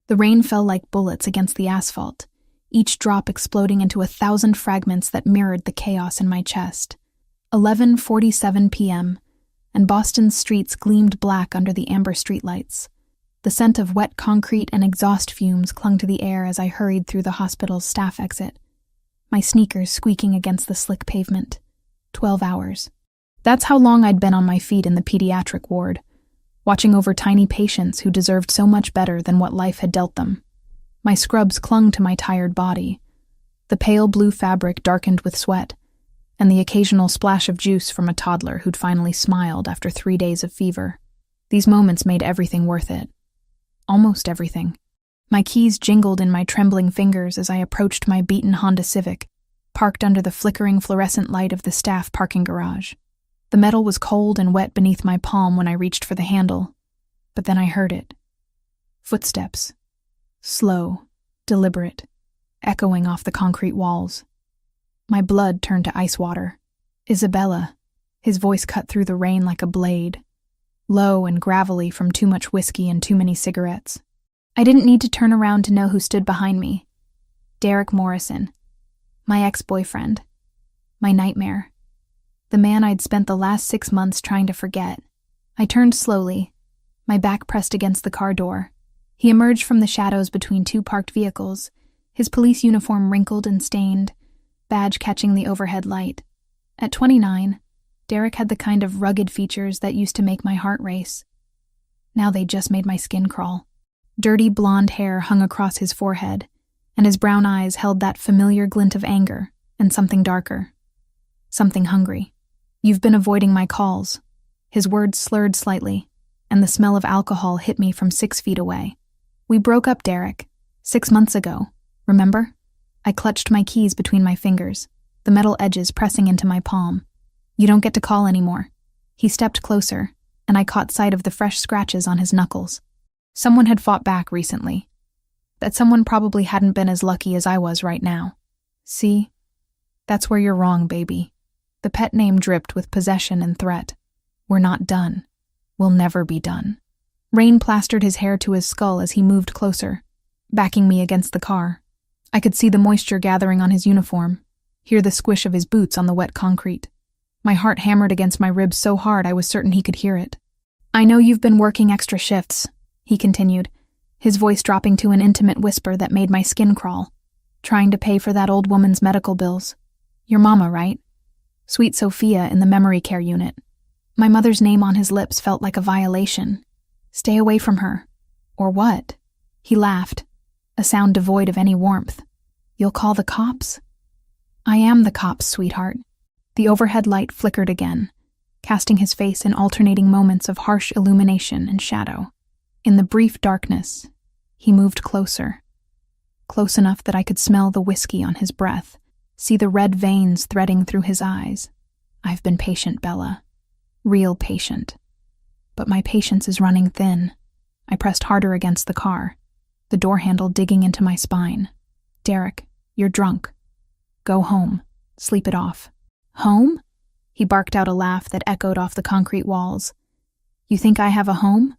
The rain fell like bullets against the asphalt, each drop exploding into 1,000 fragments that mirrored the chaos in my chest. 11:47 p.m., and Boston's streets gleamed black under the amber streetlights. The scent of wet concrete and exhaust fumes clung to the air as I hurried through the hospital's staff exit, my sneakers squeaking against the slick pavement. 12 hours. That's how long I'd been on my feet in the pediatric ward, watching over tiny patients who deserved so much better than what life had dealt them. My scrubs clung to my tired body, the pale blue fabric darkened with sweat, and the occasional splash of juice from a toddler who'd finally smiled after 3 days of fever. These moments made everything worth it. Almost everything. My keys jingled in my trembling fingers as I approached my beaten Honda Civic, parked under the flickering fluorescent light of the staff parking garage. The metal was cold and wet beneath my palm when I reached for the handle, but then I heard it. Footsteps. Slow, deliberate, echoing off the concrete walls. My blood turned to ice water. Isabella, his voice cut through the rain like a blade, low and gravelly from too much whiskey and too many cigarettes. I didn't need to turn around to know who stood behind me. Derek Morrison, my ex-boyfriend, my nightmare, the man I'd spent the last 6 months trying to forget. I turned slowly, my back pressed against the car door. He emerged from the shadows between 2 parked vehicles, his police uniform wrinkled and stained, badge catching the overhead light. At 29, Derek had the kind of rugged features that used to make my heart race. Now they just made my skin crawl. Dirty blonde hair hung across his forehead, and his brown eyes held that familiar glint of anger and something darker. Something hungry. "You've been avoiding my calls." His words slurred slightly, and the smell of alcohol hit me from 6 feet away. "We broke up, Derek. 6 months ago. Remember?" I clutched my keys between my fingers, the metal edges pressing into my palm. "You don't get to call anymore." He stepped closer, and I caught sight of the fresh scratches on his knuckles. Someone had fought back recently. That someone probably hadn't been as lucky as I was right now. "See? That's where you're wrong, baby." The pet name dripped with possession and threat. "We're not done. We'll never be done." Rain plastered his hair to his skull as he moved closer, backing me against the car. I could see the moisture gathering on his uniform, hear the squish of his boots on the wet concrete. My heart hammered against my ribs so hard I was certain he could hear it. "I know you've been working extra shifts," he continued, his voice dropping to an intimate whisper that made my skin crawl. "Trying to pay for that old woman's medical bills. Your mama, right? Sweet Sophia in the memory care unit." My mother's name on his lips felt like a violation. "Stay away from her." "Or what?" He laughed, a sound devoid of any warmth. "You'll call the cops?" "I am the cops, sweetheart." The overhead light flickered again, casting his face in alternating moments of harsh illumination and shadow. In the brief darkness, he moved closer. Close enough that I could smell the whiskey on his breath, see the red veins threading through his eyes. "I've been patient, Bella. Real patient. But my patience is running thin." I pressed harder against the car, the door handle digging into my spine. "Derek, you're drunk. Go home. Sleep it off." "Home?" He barked out a laugh that echoed off the concrete walls. "You think I have a home?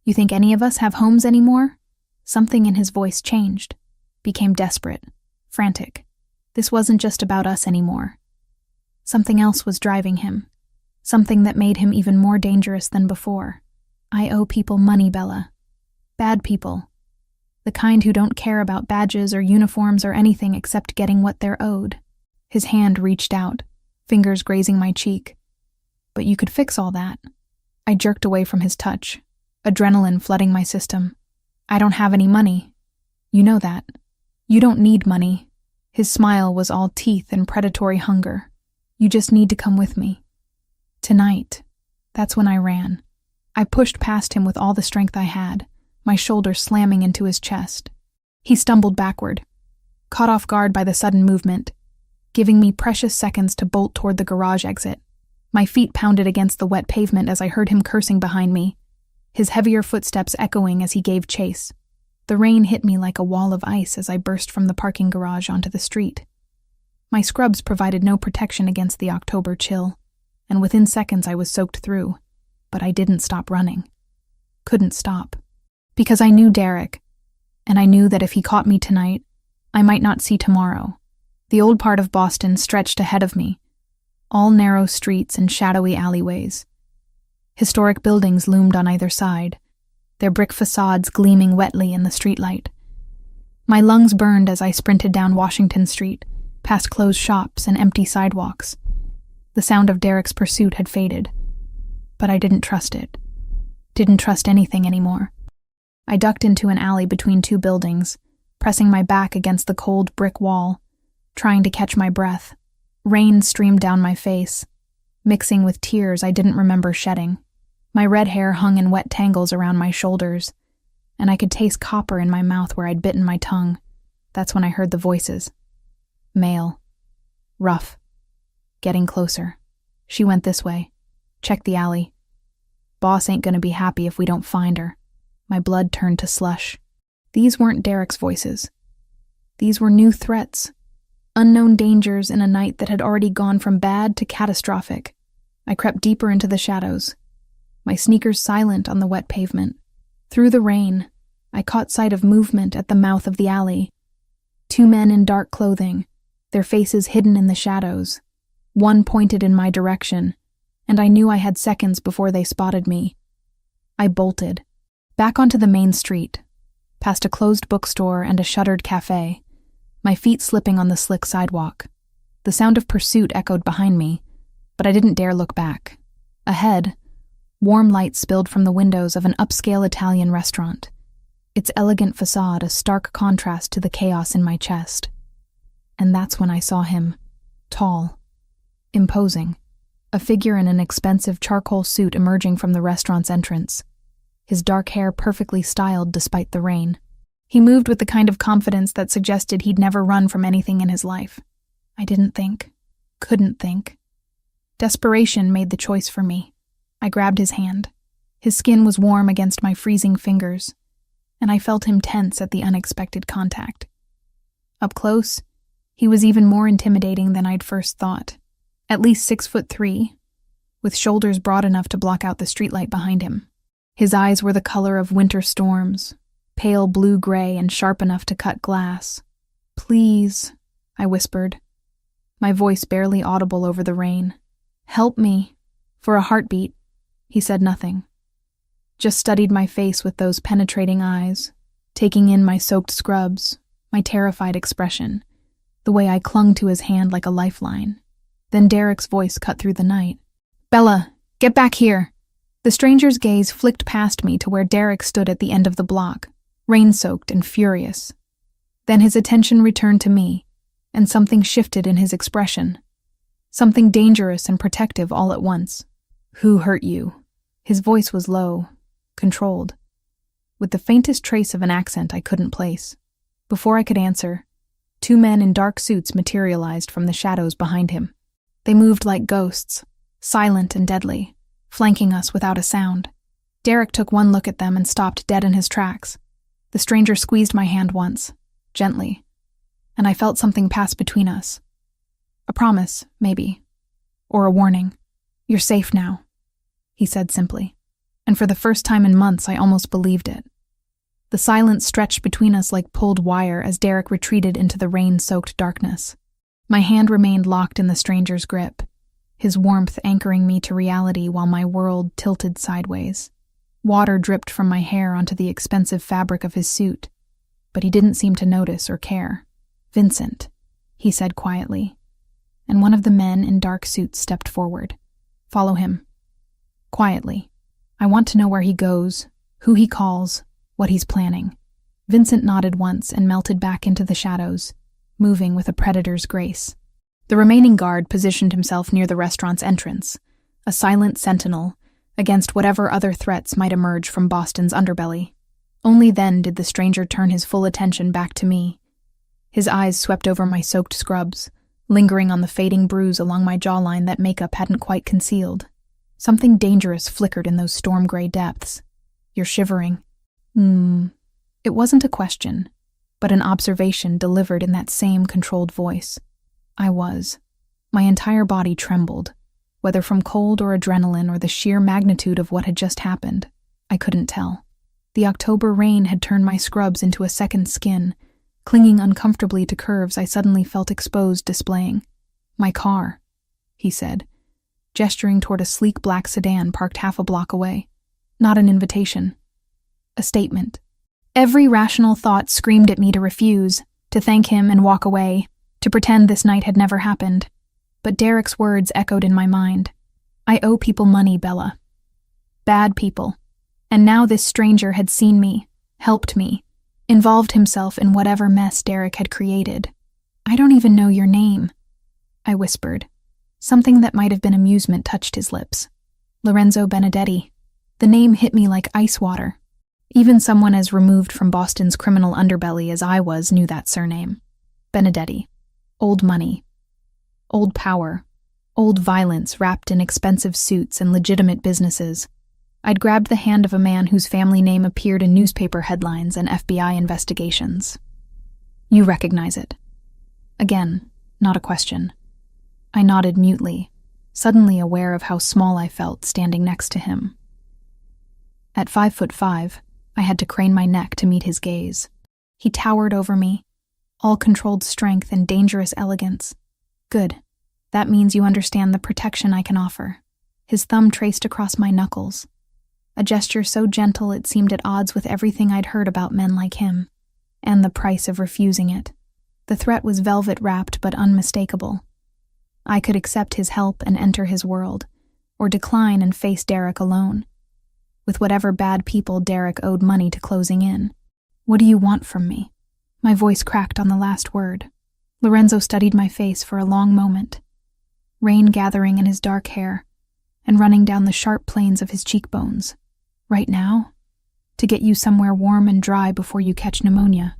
You think any of us have homes anymore?" Something in his voice changed, became desperate, frantic. This wasn't just about us anymore. Something else was driving him, something that made him even more dangerous than before. "I owe people money, Bella. Bad people. The kind who don't care about badges or uniforms or anything except getting what they're owed." His hand reached out, fingers grazing my cheek. "But you could fix all that." I jerked away from his touch, adrenaline flooding my system. "I don't have any money. You know that. You don't need money." His smile was all teeth and predatory hunger. "You just need to come with me. Tonight." That's when I ran. I pushed past him with all the strength I had, my shoulder slamming into his chest. He stumbled backward, caught off guard by the sudden movement, giving me precious seconds to bolt toward the garage exit. My feet pounded against the wet pavement as I heard him cursing behind me, his heavier footsteps echoing as he gave chase. The rain hit me like a wall of ice as I burst from the parking garage onto the street. My scrubs provided no protection against the October chill, and within seconds I was soaked through, but I didn't stop running. Couldn't stop. Because I knew Derek, and I knew that if he caught me tonight, I might not see tomorrow. The old part of Boston stretched ahead of me, all narrow streets and shadowy alleyways. Historic buildings loomed on either side, their brick facades gleaming wetly in the streetlight. My lungs burned as I sprinted down Washington Street, past closed shops and empty sidewalks. The sound of Derek's pursuit had faded, but I didn't trust it. Didn't trust anything anymore. I ducked into an alley between two buildings, pressing my back against the cold brick wall, trying to catch my breath. Rain streamed down my face, mixing with tears I didn't remember shedding. My red hair hung in wet tangles around my shoulders, and I could taste copper in my mouth where I'd bitten my tongue. That's when I heard the voices. Male. Rough. Getting closer. She went this way. Check the alley. Boss ain't gonna be happy if we don't find her. My blood turned to slush. These weren't Derek's voices. These were new threats. Unknown dangers in a night that had already gone from bad to catastrophic. I crept deeper into the shadows, my sneakers silent on the wet pavement. Through the rain, I caught sight of movement at the mouth of the alley. Two men in dark clothing, their faces hidden in the shadows. One pointed in my direction, and I knew I had seconds before they spotted me. I bolted, back onto the main street, past a closed bookstore and a shuttered cafe, my feet slipping on the slick sidewalk. The sound of pursuit echoed behind me, but I didn't dare look back. Ahead, warm light spilled from the windows of an upscale Italian restaurant, its elegant facade a stark contrast to the chaos in my chest. And that's when I saw him, tall, imposing, a figure in an expensive charcoal suit emerging from the restaurant's entrance, his dark hair perfectly styled despite the rain. He moved with the kind of confidence that suggested he'd never run from anything in his life. I didn't think, couldn't think. Desperation made the choice for me. I grabbed his hand. His skin was warm against my freezing fingers, and I felt him tense at the unexpected contact. Up close, he was even more intimidating than I'd first thought. At least 6'3", with shoulders broad enough to block out the streetlight behind him. His eyes were the color of winter storms, pale blue-gray and sharp enough to cut glass. "Please," I whispered, my voice barely audible over the rain. "Help me." For a heartbeat, he said nothing. Just studied my face with those penetrating eyes, taking in my soaked scrubs, my terrified expression, the way I clung to his hand like a lifeline. Then Derek's voice cut through the night. "Bella, get back here." The stranger's gaze flicked past me to where Derek stood at the end of the block, rain-soaked and furious. Then his attention returned to me, and something shifted in his expression. Something dangerous and protective all at once. "Who hurt you?" His voice was low, controlled, with the faintest trace of an accent I couldn't place. Before I could answer, two men in dark suits materialized from the shadows behind him. They moved like ghosts, silent and deadly, flanking us without a sound. Derek took one look at them and stopped dead in his tracks. The stranger squeezed my hand once, gently, and I felt something pass between us. A promise, maybe, or a warning. "You're safe now," he said simply, and for the first time in months I almost believed it. The silence stretched between us like pulled wire as Derek retreated into the rain-soaked darkness. My hand remained locked in the stranger's grip, his warmth anchoring me to reality while my world tilted sideways. Water dripped from my hair onto the expensive fabric of his suit, but he didn't seem to notice or care. "Vincent," he said quietly, and one of the men in dark suits stepped forward. "Follow him." Quietly. "I want to know where he goes, who he calls, what he's planning." Vincent nodded once and melted back into the shadows, moving with a predator's grace. The remaining guard positioned himself near the restaurant's entrance, a silent sentinel against whatever other threats might emerge from Boston's underbelly. Only then did the stranger turn his full attention back to me. His eyes swept over my soaked scrubs, lingering on the fading bruise along my jawline that makeup hadn't quite concealed. Something dangerous flickered in those storm-gray depths. "You're shivering." It wasn't a question, but an observation delivered in that same controlled voice. I was. My entire body trembled, whether from cold or adrenaline or the sheer magnitude of what had just happened. I couldn't tell. The October rain had turned my scrubs into a second skin, clinging uncomfortably to curves I suddenly felt exposed displaying. "My car," he said, gesturing toward a sleek black sedan parked half a block away. Not an invitation. A statement. Every rational thought screamed at me to refuse, to thank him and walk away, to pretend this night had never happened. But Derek's words echoed in my mind. I owe people money, Bella. Bad people. And now this stranger had seen me, helped me, involved himself in whatever mess Derek had created. "I don't even know your name," I whispered. Something that might have been amusement touched his lips. "Lorenzo Benedetti." The name hit me like ice water. Even someone as removed from Boston's criminal underbelly as I was knew that surname. Benedetti. Old money. Old power. Old violence wrapped in expensive suits and legitimate businesses. I'd grabbed the hand of a man whose family name appeared in newspaper headlines and FBI investigations. "You recognize it?" Again, not a question. I nodded mutely, suddenly aware of how small I felt standing next to him. At 5'5", I had to crane my neck to meet his gaze. He towered over me, all controlled strength and dangerous elegance. "Good. That means you understand the protection I can offer." His thumb traced across my knuckles. A gesture so gentle it seemed at odds with everything I'd heard about men like him, and the price of refusing it. The threat was velvet-wrapped but unmistakable. I could accept his help and enter his world, or decline and face Derek alone, with whatever bad people Derek owed money to closing in. "What do you want from me?" My voice cracked on the last word. Lorenzo studied my face for a long moment, rain gathering in his dark hair and running down the sharp planes of his cheekbones. "Right now? To get you somewhere warm and dry before you catch pneumonia."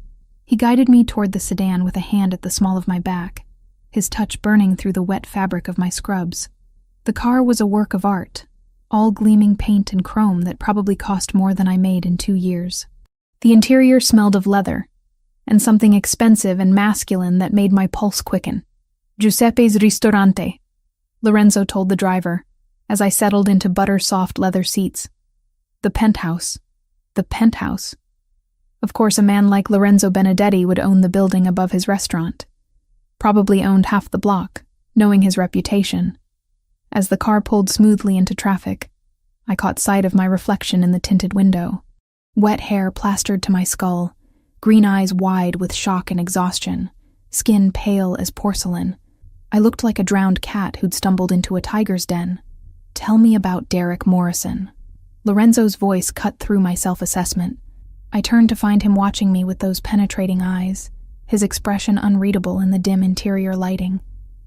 He guided me toward the sedan with a hand at the small of my back, his touch burning through the wet fabric of my scrubs. The car was a work of art, all gleaming paint and chrome that probably cost more than I made in 2 years. The interior smelled of leather, and something expensive and masculine that made my pulse quicken. "Giuseppe's Ristorante," Lorenzo told the driver, as I settled into butter-soft leather seats. The penthouse. The penthouse. Of course, a man like Lorenzo Benedetti would own the building above his restaurant. Probably owned half the block, knowing his reputation. As the car pulled smoothly into traffic, I caught sight of my reflection in the tinted window. Wet hair plastered to my skull, green eyes wide with shock and exhaustion, skin pale as porcelain. I looked like a drowned cat who'd stumbled into a tiger's den. "Tell me about Derek Morrison." Lorenzo's voice cut through my self-assessment. I turned to find him watching me with those penetrating eyes, his expression unreadable in the dim interior lighting.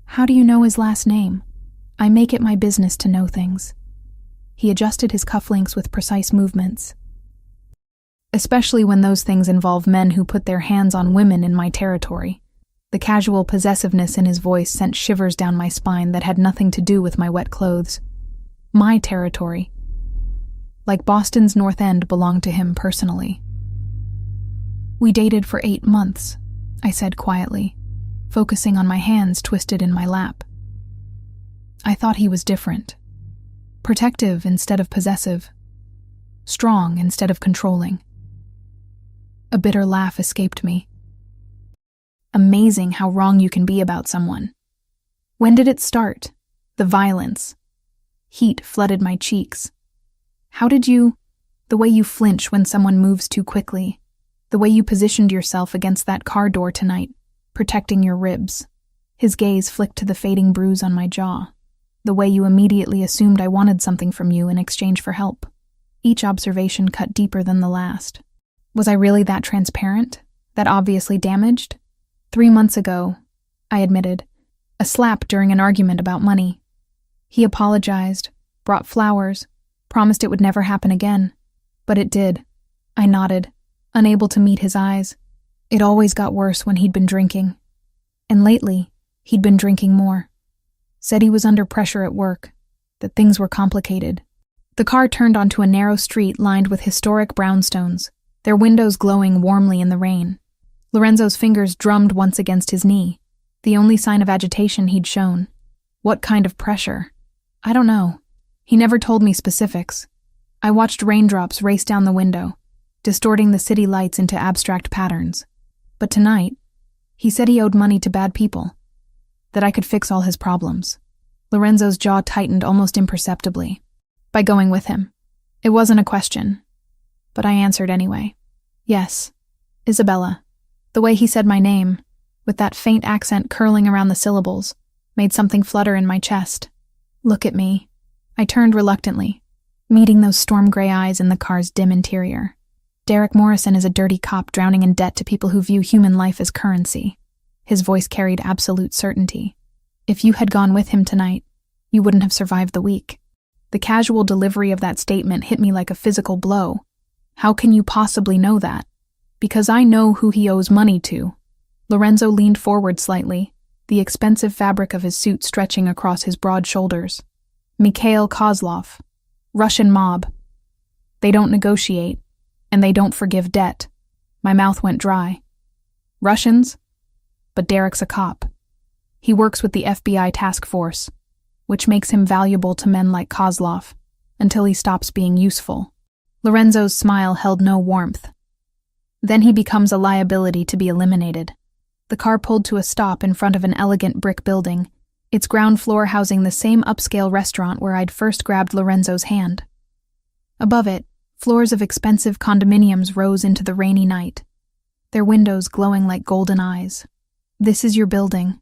"How do you know his last name?" "I make it my business to know things." He adjusted his cufflinks with precise movements. Especially when those things involve men who put their hands on women in my territory. The casual possessiveness in his voice sent shivers down my spine that had nothing to do with my wet clothes. My territory. Like Boston's North End belonged to him personally. "We dated for 8 months, I said quietly, focusing on my hands twisted in my lap. I thought he was different. Protective instead of possessive. Strong instead of controlling. A bitter laugh escaped me. Amazing how wrong you can be about someone. When did it start? The violence. Heat flooded my cheeks. How did you... The way you flinch when someone moves too quickly. The way you positioned yourself against that car door tonight, protecting your ribs. His gaze flicked to the fading bruise on my jaw. The way you immediately assumed I wanted something from you in exchange for help. Each observation cut deeper than the last. Was I really that transparent? That obviously damaged? 3 months ago, I admitted, a slap during an argument about money. He apologized, brought flowers, promised it would never happen again. But it did. I nodded, unable to meet his eyes. It always got worse when he'd been drinking. And lately, he'd been drinking more. Said he was under pressure at work, that things were complicated. The car turned onto a narrow street lined with historic brownstones, their windows glowing warmly in the rain. Lorenzo's fingers drummed once against his knee, the only sign of agitation he'd shown. What kind of pressure? I don't know. He never told me specifics. I watched raindrops race down the window, distorting the city lights into abstract patterns. But tonight, he said he owed money to bad people, that I could fix all his problems. Lorenzo's jaw tightened almost imperceptibly. By going with him. It wasn't a question, but I answered anyway. Yes, Isabella. The way he said my name, with that faint accent curling around the syllables, made something flutter in my chest. Look at me. I turned reluctantly, meeting those storm-gray eyes in the car's dim interior. Derek Morrison is a dirty cop drowning in debt to people who view human life as currency. His voice carried absolute certainty. If you had gone with him tonight, you wouldn't have survived the week. The casual delivery of that statement hit me like a physical blow. How can you possibly know that? Because I know who he owes money to. Lorenzo leaned forward slightly, the expensive fabric of his suit stretching across his broad shoulders. Mikhail Kozlov. Russian mob. They don't negotiate, and they don't forgive debt. My mouth went dry. Russians? But Derek's a cop. He works with the FBI task force, which makes him valuable to men like Kozlov, until he stops being useful. Lorenzo's smile held no warmth. Then he becomes a liability to be eliminated. The car pulled to a stop in front of an elegant brick building, its ground floor housing the same upscale restaurant where I'd first grabbed Lorenzo's hand. Above it, floors of expensive condominiums rose into the rainy night, their windows glowing like golden eyes. This is your building.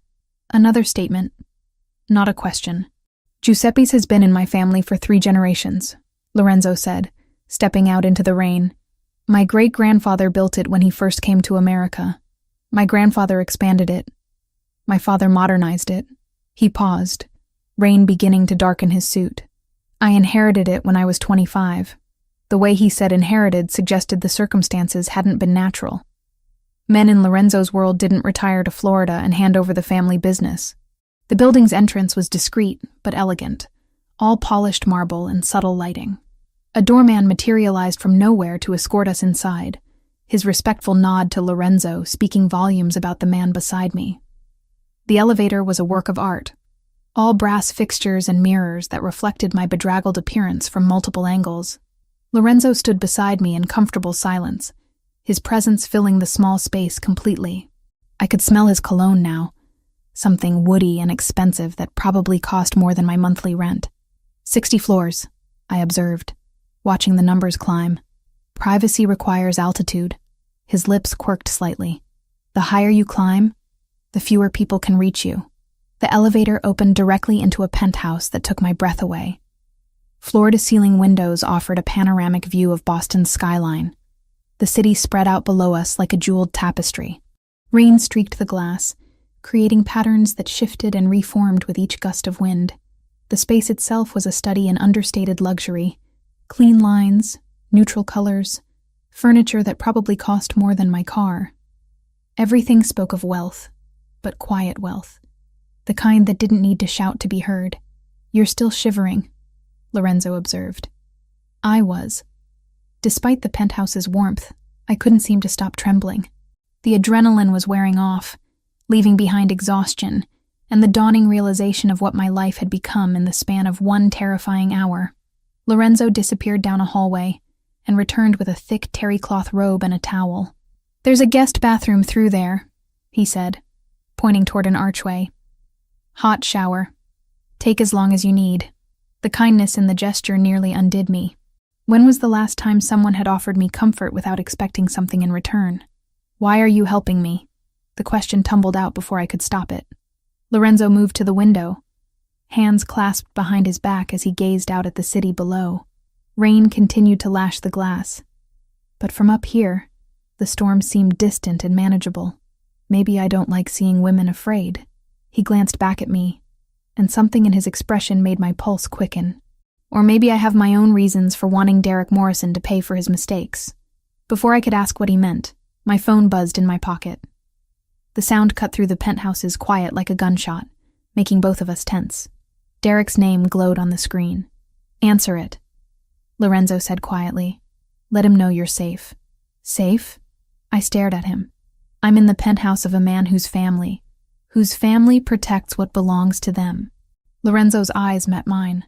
Another statement. Not a question. Giuseppe's has been in my family for 3 generations, Lorenzo said, stepping out into the rain. My great-grandfather built it when he first came to America. My grandfather expanded it. My father modernized it. He paused, rain beginning to darken his suit. I inherited it when I was 25. The way he said inherited suggested the circumstances hadn't been natural. Men in Lorenzo's world didn't retire to Florida and hand over the family business. The building's entrance was discreet but elegant, all polished marble and subtle lighting. A doorman materialized from nowhere to escort us inside, his respectful nod to Lorenzo speaking volumes about the man beside me. The elevator was a work of art, all brass fixtures and mirrors that reflected my bedraggled appearance from multiple angles. Lorenzo stood beside me in comfortable silence, his presence filling the small space completely. I could smell his cologne now, something woody and expensive that probably cost more than my monthly rent. 60 floors, I observed, watching the numbers climb. Privacy requires altitude. His lips quirked slightly. The higher you climb, the fewer people can reach you. The elevator opened directly into a penthouse that took my breath away. Floor-to-ceiling windows offered a panoramic view of Boston's skyline. The city spread out below us like a jeweled tapestry. Rain streaked the glass, creating patterns that shifted and reformed with each gust of wind. The space itself was a study in understated luxury. Clean lines, neutral colors, furniture that probably cost more than my car. Everything spoke of wealth, but quiet wealth. The kind that didn't need to shout to be heard. You're still shivering, Lorenzo observed. I was. Despite the penthouse's warmth, I couldn't seem to stop trembling. The adrenaline was wearing off, leaving behind exhaustion and the dawning realization of what my life had become in the span of 1 terrifying hour. Lorenzo disappeared down a hallway and returned with a thick terry cloth robe and a towel. There's a guest bathroom through there, he said, pointing toward an archway. Hot shower. Take as long as you need. The kindness in the gesture nearly undid me. When was the last time someone had offered me comfort without expecting something in return? Why are you helping me? The question tumbled out before I could stop it. Lorenzo moved to the window, hands clasped behind his back as he gazed out at the city below. Rain continued to lash the glass. But from up here, the storm seemed distant and manageable. Maybe I don't like seeing women afraid. He glanced back at me, and something in his expression made my pulse quicken. Or maybe I have my own reasons for wanting Derek Morrison to pay for his mistakes. Before I could ask what he meant, my phone buzzed in my pocket. The sound cut through the penthouse's quiet like a gunshot, making both of us tense. Derek's name glowed on the screen. Answer it, Lorenzo said quietly. Let him know you're safe. Safe? I stared at him. I'm in the penthouse of a man whose family protects what belongs to them. Lorenzo's eyes met mine,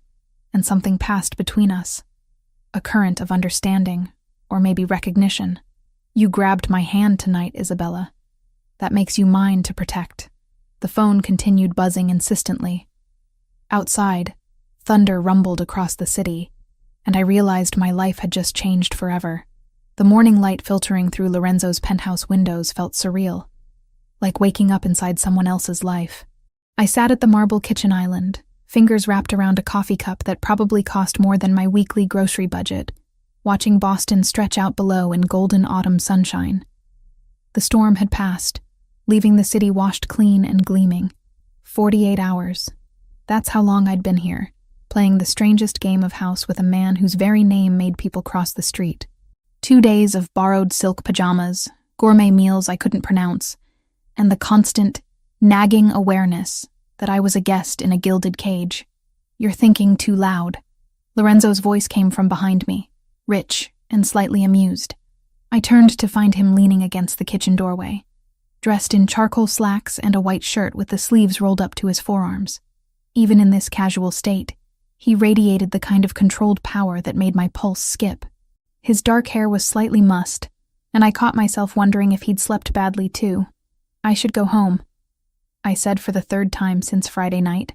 and something passed between us. A current of understanding, or maybe recognition. You grabbed my hand tonight, Isabella. That makes you mine to protect. The phone continued buzzing insistently. Outside, thunder rumbled across the city, and I realized my life had just changed forever. The morning light filtering through Lorenzo's penthouse windows felt surreal, like waking up inside someone else's life. I sat at the marble kitchen island, fingers wrapped around a coffee cup that probably cost more than my weekly grocery budget, watching Boston stretch out below in golden autumn sunshine. The storm had passed, leaving the city washed clean and gleaming. 48 hours. That's how long I'd been here, playing the strangest game of house with a man whose very name made people cross the street. 2 days of borrowed silk pajamas, gourmet meals I couldn't pronounce, and the constant, nagging awareness that I was a guest in a gilded cage. You're thinking too loud. Lorenzo's voice came from behind me, rich and slightly amused. I turned to find him leaning against the kitchen doorway, dressed in charcoal slacks and a white shirt with the sleeves rolled up to his forearms. Even in this casual state, he radiated the kind of controlled power that made my pulse skip. His dark hair was slightly mussed, and I caught myself wondering if he'd slept badly too. I should go home, I said for the 3rd time since Friday night.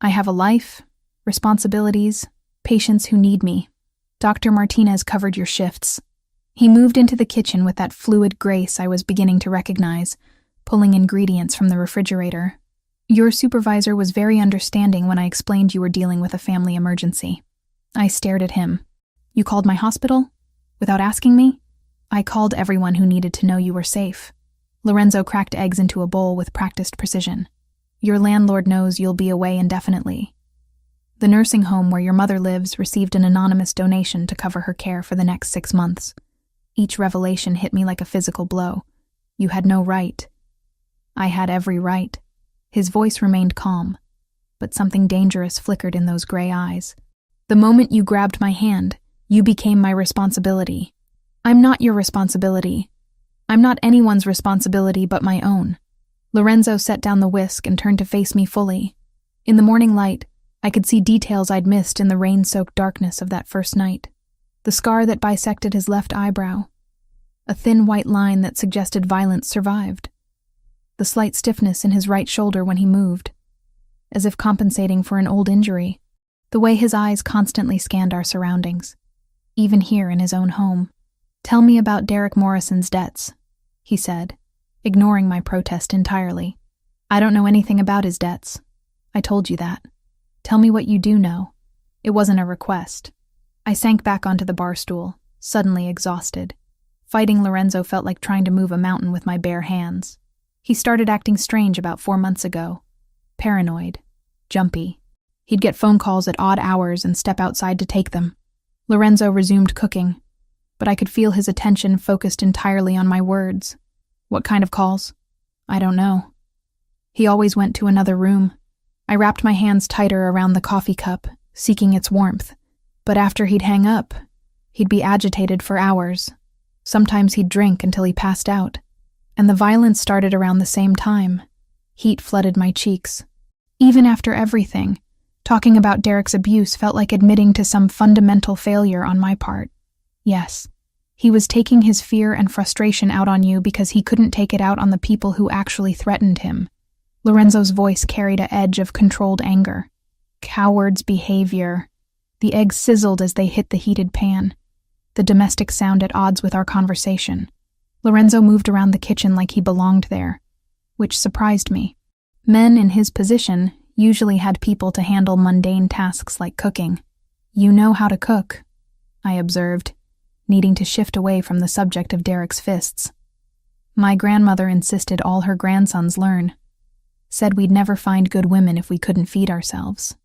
I have a life, responsibilities, patients who need me. Dr. Martinez covered your shifts. He moved into the kitchen with that fluid grace I was beginning to recognize, pulling ingredients from the refrigerator. Your supervisor was very understanding when I explained you were dealing with a family emergency. I stared at him. You called my hospital? Without asking me? I called everyone who needed to know you were safe. Lorenzo cracked eggs into a bowl with practiced precision. Your landlord knows you'll be away indefinitely. The nursing home where your mother lives received an anonymous donation to cover her care for the next 6 months. Each revelation hit me like a physical blow. You had no right. I had every right. His voice remained calm, but something dangerous flickered in those gray eyes. The moment you grabbed my hand, you became my responsibility. I'm not your responsibility. I'm not anyone's responsibility but my own. Lorenzo set down the whisk and turned to face me fully. In the morning light, I could see details I'd missed in the rain-soaked darkness of that first night. The scar that bisected his left eyebrow. A thin white line that suggested violence survived. The slight stiffness in his right shoulder when he moved, as if compensating for an old injury. The way his eyes constantly scanned our surroundings, even here in his own home. Tell me about Derek Morrison's debts, he said, ignoring my protest entirely. I don't know anything about his debts. I told you that. Tell me what you do know. It wasn't a request. I sank back onto the bar stool, suddenly exhausted. Fighting Lorenzo felt like trying to move a mountain with my bare hands. He started acting strange about 4 months ago. Paranoid. Jumpy. He'd get phone calls at odd hours and step outside to take them. Lorenzo resumed cooking, but I could feel his attention focused entirely on my words. What kind of calls? I don't know. He always went to another room. I wrapped my hands tighter around the coffee cup, seeking its warmth. But after he'd hang up, he'd be agitated for hours. Sometimes he'd drink until he passed out. And the violence started around the same time. Heat flooded my cheeks. Even after everything, talking about Derek's abuse felt like admitting to some fundamental failure on my part. Yes, he was taking his fear and frustration out on you because he couldn't take it out on the people who actually threatened him. Lorenzo's voice carried an edge of controlled anger. Coward's behavior. The eggs sizzled as they hit the heated pan, the domestic sound at odds with our conversation. Lorenzo moved around the kitchen like he belonged there, which surprised me. Men in his position usually had people to handle mundane tasks like cooking. You know how to cook, I observed, needing to shift away from the subject of Derek's fists. My grandmother insisted all her grandsons learn. Said we'd never find good women if we couldn't feed ourselves.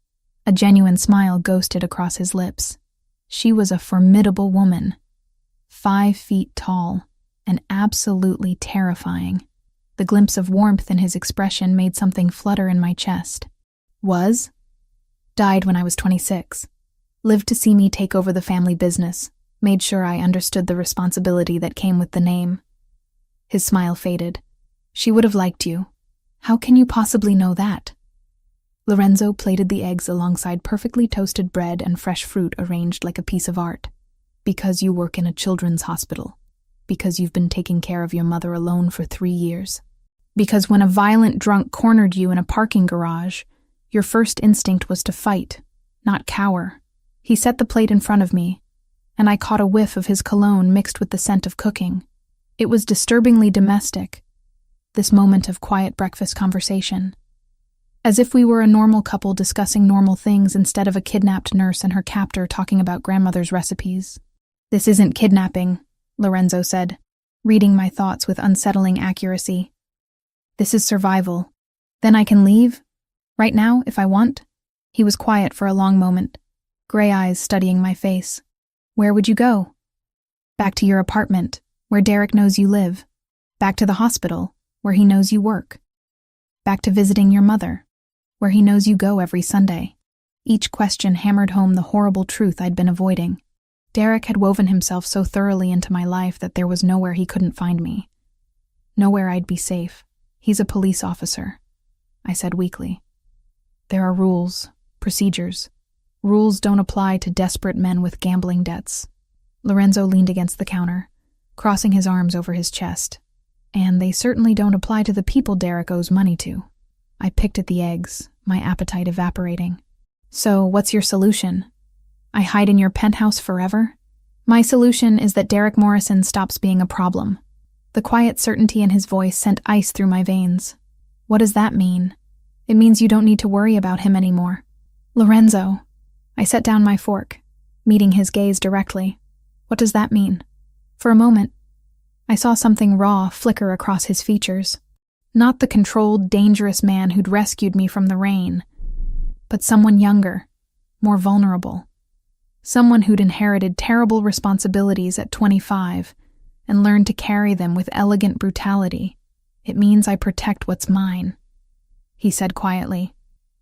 A genuine smile ghosted across his lips. She was a formidable woman, 5 feet tall, and absolutely terrifying. The glimpse of warmth in his expression made something flutter in my chest. Was? Died when I was 26. Lived to see me take over the family business. Made sure I understood the responsibility that came with the name. His smile faded. She would have liked you. How can you possibly know that? Lorenzo plated the eggs alongside perfectly toasted bread and fresh fruit arranged like a piece of art. Because you work in a children's hospital. Because you've been taking care of your mother alone for 3 years. Because when a violent drunk cornered you in a parking garage, your first instinct was to fight, not cower. He set the plate in front of me, and I caught a whiff of his cologne mixed with the scent of cooking. It was disturbingly domestic, this moment of quiet breakfast conversation. As if we were a normal couple discussing normal things instead of a kidnapped nurse and her captor talking about grandmother's recipes. "This isn't kidnapping," Lorenzo said, reading my thoughts with unsettling accuracy. "This is survival. Then I can leave? Right now, if I want?" He was quiet for a long moment, gray eyes studying my face. "Where would you go?" "Back to your apartment, where Derek knows you live. Back to the hospital, where he knows you work. Back to visiting your mother, where he knows you go every Sunday." Each question hammered home the horrible truth I'd been avoiding. Derek had woven himself so thoroughly into my life that there was nowhere he couldn't find me. Nowhere I'd be safe. "He's a police officer," I said weakly. "There are rules, procedures. Rules don't apply to desperate men with gambling debts." Lorenzo leaned against the counter, crossing his arms over his chest. "And they certainly don't apply to the people Derek owes money to." I picked at the eggs, my appetite evaporating. "So, what's your solution? I hide in your penthouse forever?" "My solution is that Derek Morrison stops being a problem." The quiet certainty in his voice sent ice through my veins. "What does that mean?" "It means you don't need to worry about him anymore." "Lorenzo." I set down my fork, meeting his gaze directly. "What does that mean?" For a moment, I saw something raw flicker across his features. Not the controlled, dangerous man who'd rescued me from the rain, but someone younger, more vulnerable. Someone who'd inherited terrible responsibilities at 25 and learned to carry them with elegant brutality. "It means I protect what's mine," he said quietly,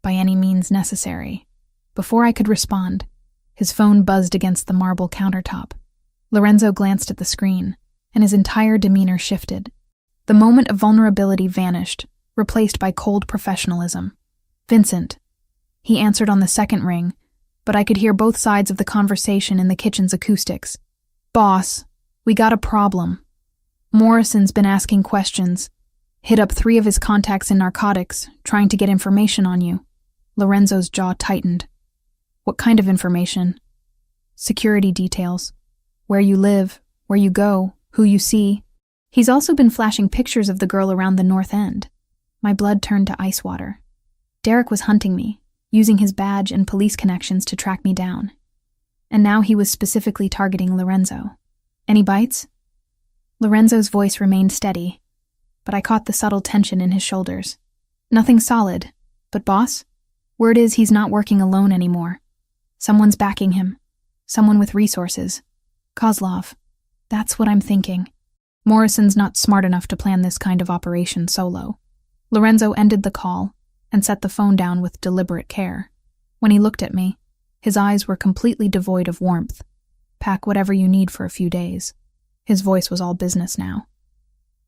"by any means necessary." Before I could respond, his phone buzzed against the marble countertop. Lorenzo glanced at the screen, and his entire demeanor shifted. The moment of vulnerability vanished, replaced by cold professionalism. "Vincent." He answered on the second ring, but I could hear both sides of the conversation in the kitchen's acoustics. "Boss, we got a problem. Morrison's been asking questions. Hit up 3 of his contacts in narcotics, trying to get information on you." Lorenzo's jaw tightened. "What kind of information?" "Security details. Where you live, where you go, who you see. He's also been flashing pictures of the girl around the North End." My blood turned to ice water. Derek was hunting me, using his badge and police connections to track me down. And now he was specifically targeting Lorenzo. "Any bites?" Lorenzo's voice remained steady, but I caught the subtle tension in his shoulders. "Nothing solid, but boss, word is he's not working alone anymore. Someone's backing him. Someone with resources. Kozlov. That's what I'm thinking. Morrison's not smart enough to plan this kind of operation solo." Lorenzo ended the call and set the phone down with deliberate care. When he looked at me, his eyes were completely devoid of warmth. "Pack whatever you need for a few days." His voice was all business now.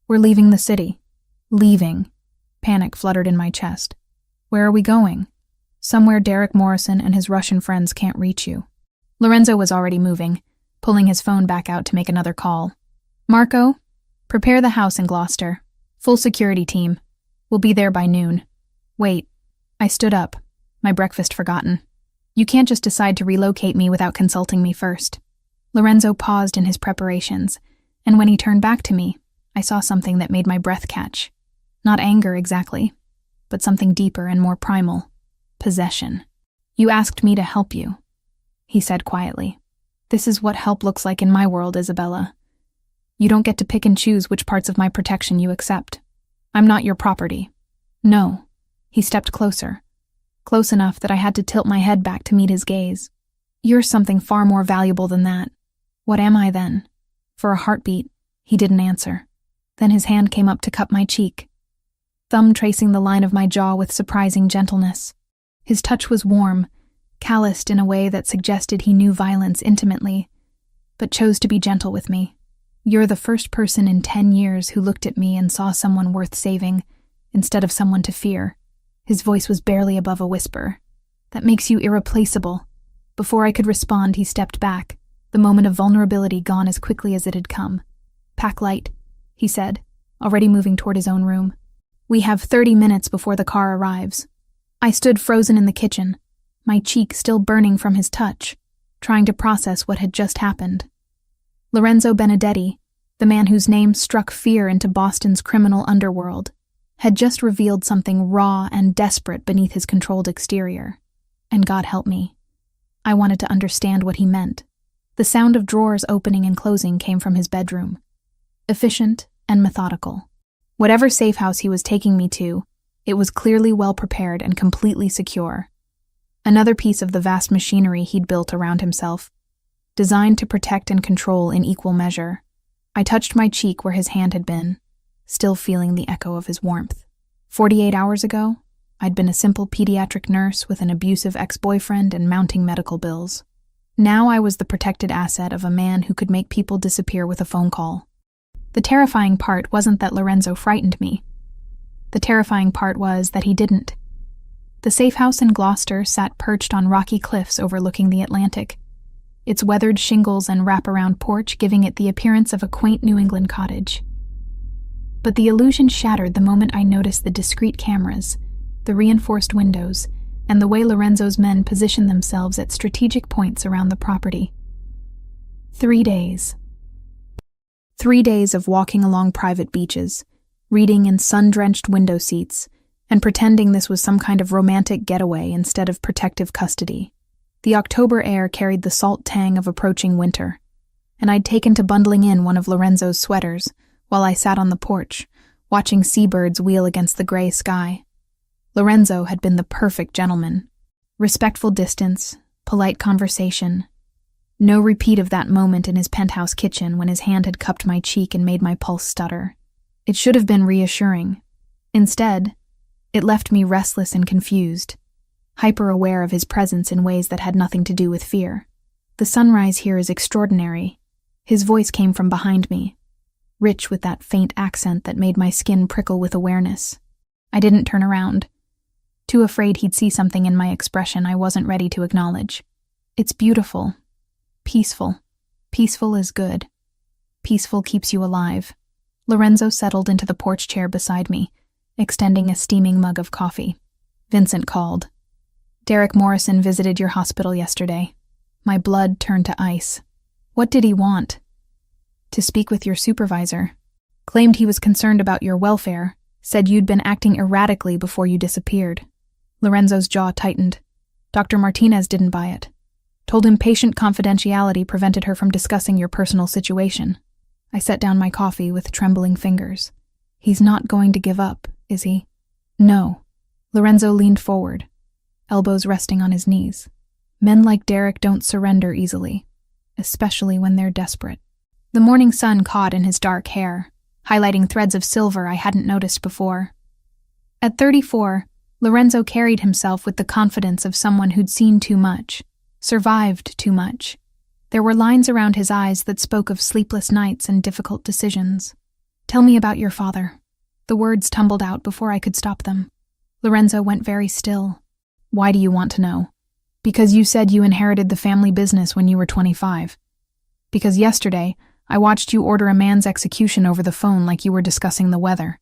"We're leaving the city." "Leaving." Panic fluttered in my chest. "Where are we going?" "Somewhere Derek Morrison and his Russian friends can't reach you." Lorenzo was already moving, pulling his phone back out to make another call. "Marco, prepare the house in Gloucester. Full security team. We'll be there by noon." "Wait." I stood up, my breakfast forgotten. "You can't just decide to relocate me without consulting me first." Lorenzo paused in his preparations, and when he turned back to me, I saw something that made my breath catch. Not anger exactly, but something deeper and more primal. Possession. "You asked me to help you," he said quietly. "This is what help looks like in my world, Isabella. You don't get to pick and choose which parts of my protection you accept. I'm not your property." "No." He stepped closer, close enough that I had to tilt my head back to meet his gaze. "You're something far more valuable than that." "What am I then?" For a heartbeat, he didn't answer. Then his hand came up to cup my cheek, thumb tracing the line of my jaw with surprising gentleness. His touch was warm, calloused in a way that suggested he knew violence intimately, but chose to be gentle with me. "You're the first person in 10 years who looked at me and saw someone worth saving, instead of someone to fear." His voice was barely above a whisper. "That makes you irreplaceable." Before I could respond, he stepped back, the moment of vulnerability gone as quickly as it had come. "Pack light," he said, already moving toward his own room. "We have 30 minutes before the car arrives." I stood frozen in the kitchen, my cheek still burning from his touch, trying to process what had just happened. Lorenzo Benedetti, the man whose name struck fear into Boston's criminal underworld, had just revealed something raw and desperate beneath his controlled exterior. And God help me, I wanted to understand what he meant. The sound of drawers opening and closing came from his bedroom. Efficient and methodical. Whatever safe house he was taking me to, it was clearly well prepared and completely secure. Another piece of the vast machinery he'd built around himself, designed to protect and control in equal measure. I touched my cheek where his hand had been, still feeling the echo of his warmth. 48 hours ago, I'd been a simple pediatric nurse with an abusive ex-boyfriend and mounting medical bills. Now I was the protected asset of a man who could make people disappear with a phone call. The terrifying part wasn't that Lorenzo frightened me. The terrifying part was that he didn't. The safe house in Gloucester sat perched on rocky cliffs overlooking the Atlantic, its weathered shingles and wraparound porch giving it the appearance of a quaint New England cottage. But the illusion shattered the moment I noticed the discreet cameras, the reinforced windows, and the way Lorenzo's men positioned themselves at strategic points around the property. 3 days. 3 days of walking along private beaches, reading in sun-drenched window seats, and pretending this was some kind of romantic getaway instead of protective custody. The October air carried the salt tang of approaching winter, and I'd taken to bundling in one of Lorenzo's sweaters while I sat on the porch, watching seabirds wheel against the gray sky. Lorenzo had been the perfect gentleman. Respectful distance, polite conversation. No repeat of that moment in his penthouse kitchen when his hand had cupped my cheek and made my pulse stutter. It should have been reassuring. Instead, it left me restless and confused, hyper-aware of his presence in ways that had nothing to do with fear. "The sunrise here is extraordinary." His voice came from behind me, rich with that faint accent that made my skin prickle with awareness. I didn't turn around, too afraid he'd see something in my expression I wasn't ready to acknowledge. "It's beautiful. Peaceful. Peaceful is good. Peaceful keeps you alive." Lorenzo settled into the porch chair beside me, extending a steaming mug of coffee. Vincent called. "Derek Morrison visited your hospital yesterday." My blood turned to ice. "What did he want?" "To speak with your supervisor. Claimed he was concerned about your welfare, said you'd been acting erratically before you disappeared." Lorenzo's jaw tightened. "Dr. Martinez didn't buy it. Told him patient confidentiality prevented her from discussing your personal situation." I set down my coffee with trembling fingers. "He's not going to give up, is he?" "No." Lorenzo leaned forward, elbows resting on his knees. "Men like Derek don't surrender easily, especially when they're desperate." The morning sun caught in his dark hair, highlighting threads of silver I hadn't noticed before. At 34, Lorenzo carried himself with the confidence of someone who'd seen too much, survived too much. There were lines around his eyes that spoke of sleepless nights and difficult decisions. "Tell me about your father." The words tumbled out before I could stop them. Lorenzo went very still. "Why do you want to know?" "Because you said you inherited the family business when you were 25. Because yesterday, I watched you order a man's execution over the phone like you were discussing the weather."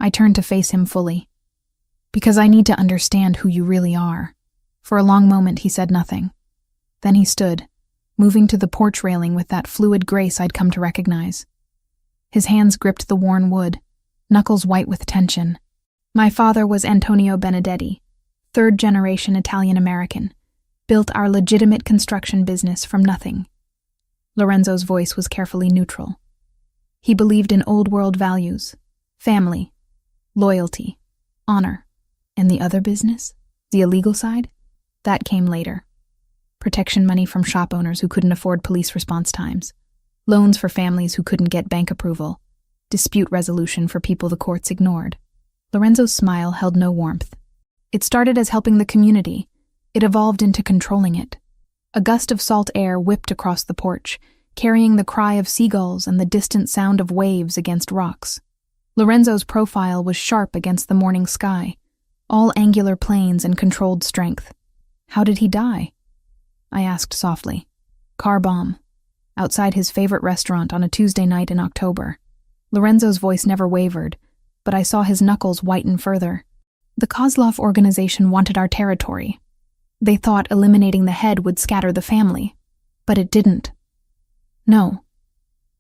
I turned to face him fully. "Because I need to understand who you really are." For a long moment he said nothing. Then he stood, moving to the porch railing with that fluid grace I'd come to recognize. His hands gripped the worn wood, knuckles white with tension. "My father was Antonio Benedetti, third-generation Italian-American, built our legitimate construction business from nothing." Lorenzo's voice was carefully neutral. "He believed in old-world values, family, loyalty, honor. And the other business, the illegal side, that came later. Protection money from shop owners who couldn't afford police response times, loans for families who couldn't get bank approval, dispute resolution for people the courts ignored." Lorenzo's smile held no warmth. "It started as helping the community. It evolved into controlling it." A gust of salt air whipped across the porch, carrying the cry of seagulls and the distant sound of waves against rocks. Lorenzo's profile was sharp against the morning sky, all angular planes and controlled strength. "How did he die?" I asked softly. "Car bomb. outside his favorite restaurant on a Tuesday night in October. Lorenzo's voice never wavered, but I saw his knuckles whiten further. The Kozlov organization wanted our territory. They thought eliminating the head would scatter the family, but it didn't. No.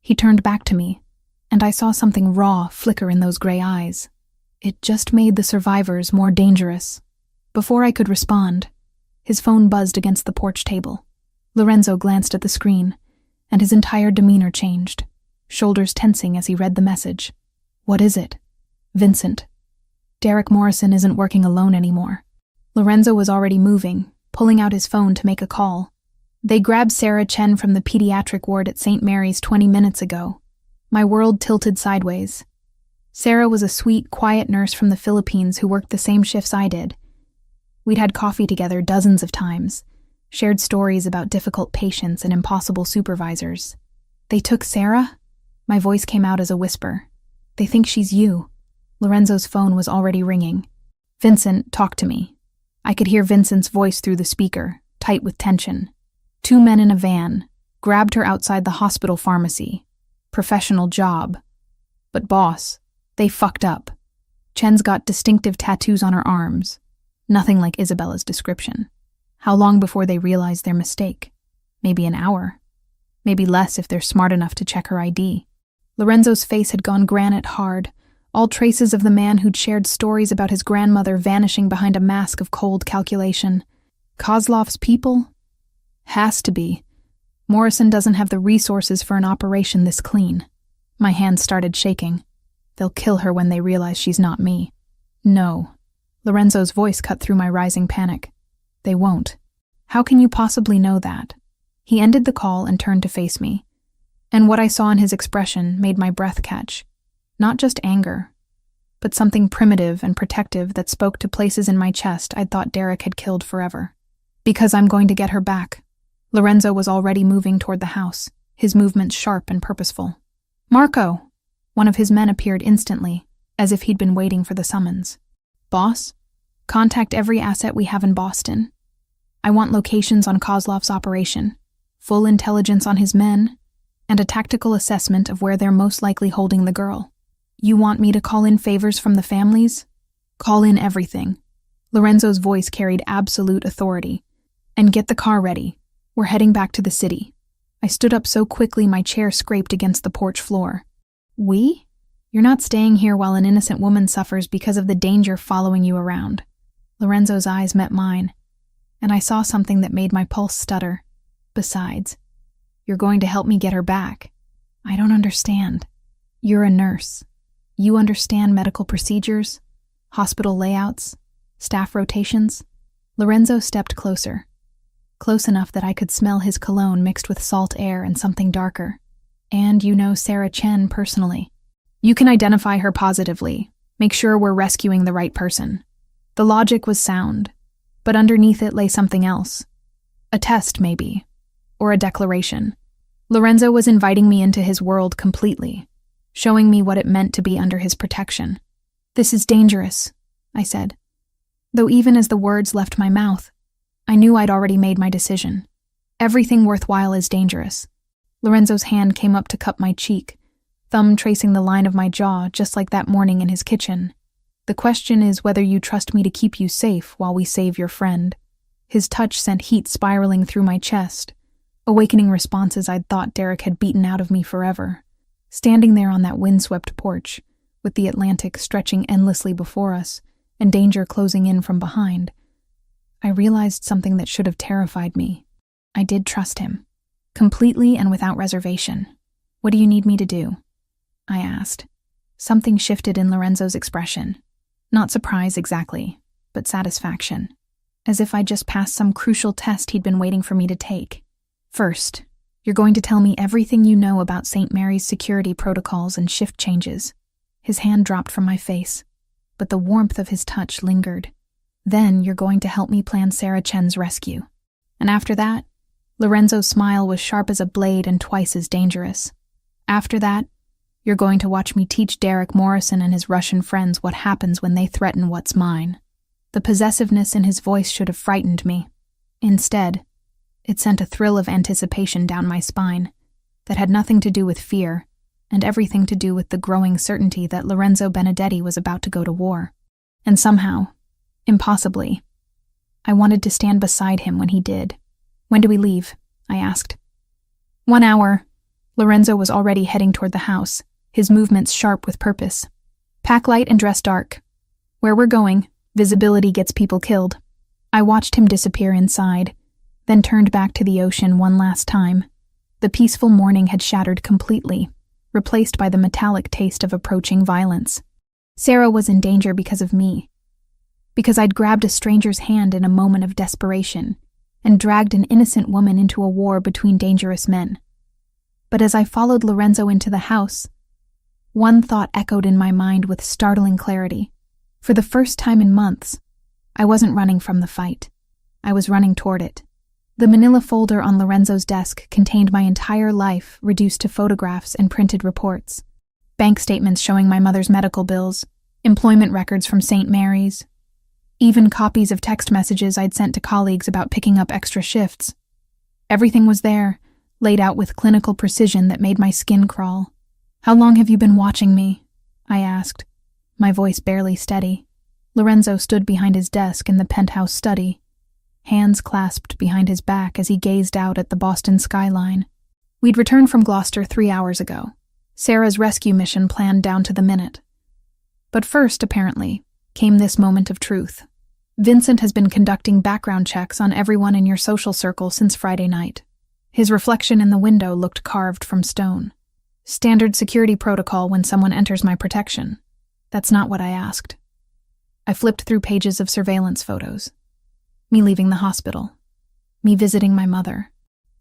He turned back to me, and I saw something raw flicker in those gray eyes. It just made the survivors more dangerous. Before I could respond, his phone buzzed against the porch table. Lorenzo glanced at the screen, and his entire demeanor changed, shoulders tensing as he read the message. What is it? Vincent. Derek Morrison isn't working alone anymore. Lorenzo was already moving, pulling out his phone to make a call. They grabbed Sarah Chen from the pediatric ward at St. Mary's 20 minutes ago. My world tilted sideways. Sarah was a sweet, quiet nurse from the Philippines who worked the same shifts I did. We'd had coffee together dozens of times, shared stories about difficult patients and impossible supervisors. They took Sarah? My voice came out as a whisper. They think she's you. Lorenzo's phone was already ringing. Vincent, talk to me. I could hear Vincent's voice through the speaker, tight with tension. 2 men in a van, grabbed her outside the hospital pharmacy. Professional job. But boss, they fucked up. Chen's got distinctive tattoos on her arms. Nothing like Isabella's description. How long before they realize their mistake? Maybe an hour. Maybe less if they're smart enough to check her ID. Lorenzo's face had gone granite hard, all traces of the man who'd shared stories about his grandmother vanishing behind a mask of cold calculation. Kozlov's people? Has to be. Morrison doesn't have the resources for an operation this clean. My hands started shaking. They'll kill her when they realize she's not me. No. Lorenzo's voice cut through my rising panic. They won't. How can you possibly know that? He ended the call and turned to face me. And what I saw in his expression made my breath catch. Not just anger, but something primitive and protective that spoke to places in my chest I'd thought Derek had killed forever. Because I'm going to get her back. Lorenzo was already moving toward the house, his movements sharp and purposeful. Marco! One of his men appeared instantly, as if he'd been waiting for the summons. Boss? Contact every asset we have in Boston. I want locations on Kozlov's operation, full intelligence on his men, and a tactical assessment of where they're most likely holding the girl. You want me to call in favors from the families? Call in everything. Lorenzo's voice carried absolute authority. And get the car ready. We're heading back to the city. I stood up so quickly my chair scraped against the porch floor. We? You're not staying here while an innocent woman suffers because of the danger following you around. Lorenzo's eyes met mine, and I saw something that made my pulse stutter. Besides, you're going to help me get her back. I don't understand. You're a nurse. You understand medical procedures, hospital layouts, staff rotations. Lorenzo stepped closer. Close enough that I could smell his cologne mixed with salt air and something darker. And you know Sarah Chen personally. You can identify her positively. Make sure we're rescuing the right person. The logic was sound, but underneath it lay something else. A test, maybe. Or a declaration. Lorenzo was inviting me into his world completely, showing me what it meant to be under his protection. This is dangerous, I said. Though even as the words left my mouth, I knew I'd already made my decision. Everything worthwhile is dangerous. Lorenzo's hand came up to cup my cheek, thumb tracing the line of my jaw just like that morning in his kitchen. The question is whether you trust me to keep you safe while we save your friend. His touch sent heat spiraling through my chest, awakening responses I'd thought Derek had beaten out of me forever. Standing there on that windswept porch, with the Atlantic stretching endlessly before us and danger closing in from behind, I realized something that should have terrified me. I did trust him, completely and without reservation. What do you need me to do? I asked. Something shifted in Lorenzo's expression. Not surprise exactly, but satisfaction. As if I'd just passed some crucial test he'd been waiting for me to take. First, you're going to tell me everything you know about St. Mary's security protocols and shift changes. His hand dropped from my face, but the warmth of his touch lingered. Then you're going to help me plan Sarah Chen's rescue. And after that, Lorenzo's smile was sharp as a blade and twice as dangerous. After that, you're going to watch me teach Derek Morrison and his Russian friends what happens when they threaten what's mine. The possessiveness in his voice should have frightened me. Instead, it sent a thrill of anticipation down my spine. that had nothing to do with fear and everything to do with the growing certainty that Lorenzo Benedetti was about to go to war. And somehow, impossibly, I wanted to stand beside him when he did. "When do we leave?" I asked. 1 hour. Lorenzo was already heading toward the house, his movements sharp with purpose. "Pack light and dress dark. Where we're going, visibility gets people killed." I watched him disappear inside, then turned back to the ocean one last time. The peaceful morning had shattered completely, replaced by the metallic taste of approaching violence. Sarah was in danger because of me. Because I'd grabbed a stranger's hand in a moment of desperation and dragged an innocent woman into a war between dangerous men. But as I followed Lorenzo into the house, one thought echoed in my mind with startling clarity. For the first time in months, I wasn't running from the fight. I was running toward it. The manila folder on Lorenzo's desk contained my entire life reduced to photographs and printed reports. Bank statements showing my mother's medical bills, employment records from St. Mary's, even copies of text messages I'd sent to colleagues about picking up extra shifts. Everything was there, laid out with clinical precision that made my skin crawl. "How long have you been watching me?" I asked, my voice barely steady. Lorenzo stood behind his desk in the penthouse study, hands clasped behind his back as he gazed out at the Boston skyline. We'd returned from Gloucester 3 hours ago, Sarah's rescue mission planned down to the minute. But first, apparently, came this moment of truth. Vincent has been conducting background checks on everyone in your social circle since Friday night. His reflection in the window looked carved from stone. Standard security protocol when someone enters my protection. That's not what I asked. I flipped through pages of surveillance photos. Me leaving the hospital. Me visiting my mother.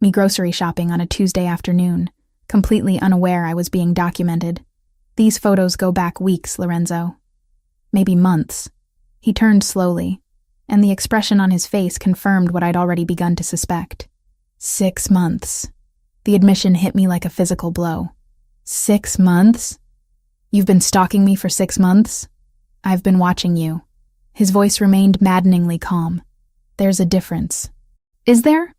Me grocery shopping on a Tuesday afternoon, completely unaware I was being documented. These photos go back weeks, Lorenzo. Maybe months. He turned slowly, and the expression on his face confirmed what I'd already begun to suspect. 6 months. The admission hit me like a physical blow. 6 months? You've been stalking me for 6 months? I've been watching you. His voice remained maddeningly calm. There's a difference. Is there?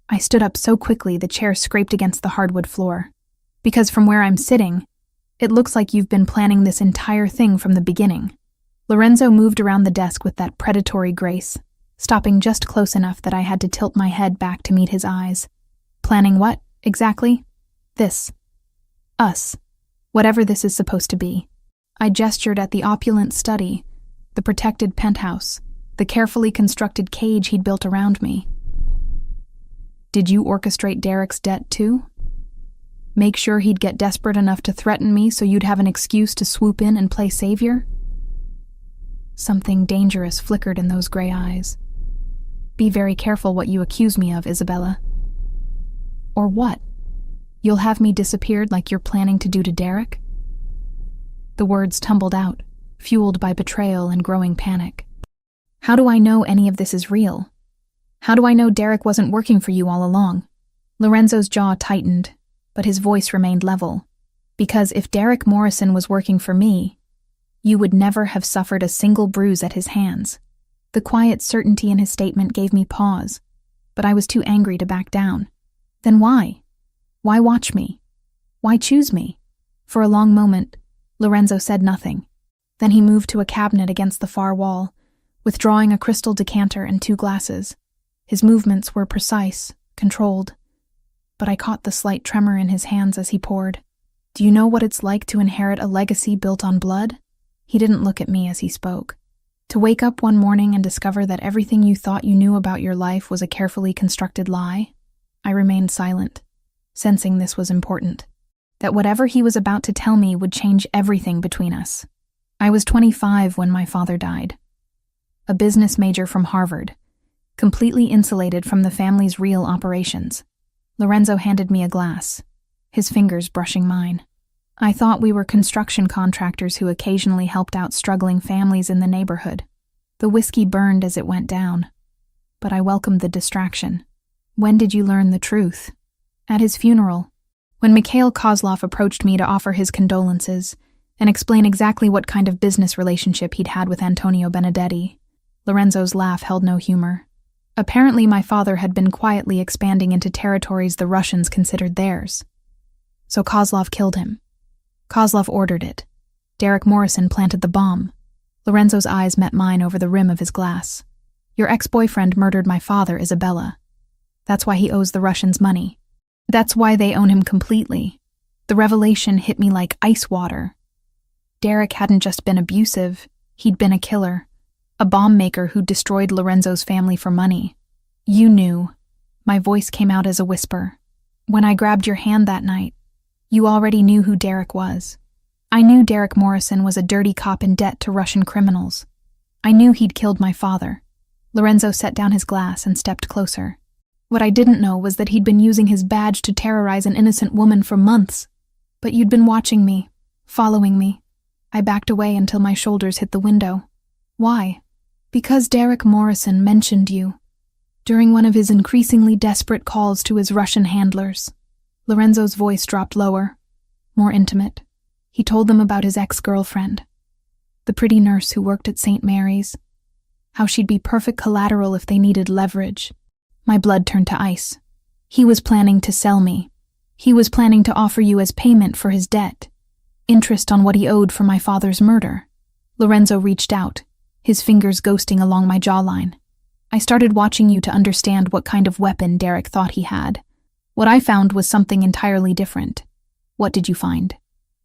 I stood up so quickly the chair scraped against the hardwood floor. Because from where I'm sitting, it looks like you've been planning this entire thing from the beginning. Lorenzo moved around the desk with that predatory grace, stopping just close enough that I had to tilt my head back to meet his eyes. Planning what, exactly? This. Us. Whatever this is supposed to be. I gestured at the opulent study, the protected penthouse, the carefully constructed cage he'd built around me. Did you orchestrate Derek's debt too? Make sure he'd get desperate enough to threaten me so you'd have an excuse to swoop in and play savior? Something dangerous flickered in those gray eyes. Be very careful what you accuse me of, Isabella. Or what? You'll have me disappeared like you're planning to do to Derek? The words tumbled out, fueled by betrayal and growing panic. How do I know any of this is real? How do I know Derek wasn't working for you all along? Lorenzo's jaw tightened, but his voice remained level. Because if Derek Morrison was working for me, you would never have suffered a single bruise at his hands. The quiet certainty in his statement gave me pause, but I was too angry to back down. Then why? Why watch me? Why choose me? For a long moment, Lorenzo said nothing. Then he moved to a cabinet against the far wall, withdrawing a crystal decanter and 2 glasses. His movements were precise, controlled, but I caught the slight tremor in his hands as he poured. Do you know what it's like to inherit a legacy built on blood? He didn't look at me as he spoke. To wake up one morning and discover that everything you thought you knew about your life was a carefully constructed lie? I remained silent, sensing this was important. That whatever he was about to tell me would change everything between us. I was 25 when my father died. A business major from Harvard, completely insulated from the family's real operations. Lorenzo handed me a glass, his fingers brushing mine. I thought we were construction contractors who occasionally helped out struggling families in the neighborhood. The whiskey burned as it went down, but I welcomed the distraction. When did you learn the truth? At his funeral, when Mikhail Kozlov approached me to offer his condolences and explain exactly what kind of business relationship he'd had with Antonio Benedetti. Lorenzo's laugh held no humor. Apparently my father had been quietly expanding into territories the Russians considered theirs. So Kozlov killed him. Kozlov ordered it. Derek Morrison planted the bomb. Lorenzo's eyes met mine over the rim of his glass. Your ex-boyfriend murdered my father, Isabella. That's why he owes the Russians money. That's why they own him completely. The revelation hit me like ice water. Derek hadn't just been abusive, he'd been a killer. A bomb maker who destroyed Lorenzo's family for money. You knew. My voice came out as a whisper. When I grabbed your hand that night, you already knew who Derek was. I knew Derek Morrison was a dirty cop in debt to Russian criminals. I knew he'd killed my father. Lorenzo set down his glass and stepped closer. What I didn't know was that he'd been using his badge to terrorize an innocent woman for months. But you'd been watching me, following me. I backed away until my shoulders hit the window. Why? Because Derek Morrison mentioned you. During one of his increasingly desperate calls to his Russian handlers. Lorenzo's voice dropped lower, more intimate. He told them about his ex-girlfriend, the pretty nurse who worked at St. Mary's, how she'd be perfect collateral if they needed leverage. My blood turned to ice. He was planning to sell me. He was planning to offer you as payment for his debt, interest on what he owed for my father's murder. Lorenzo reached out, his fingers ghosting along my jawline. I started watching you to understand what kind of weapon Derek thought he had. What I found was something entirely different. What did you find?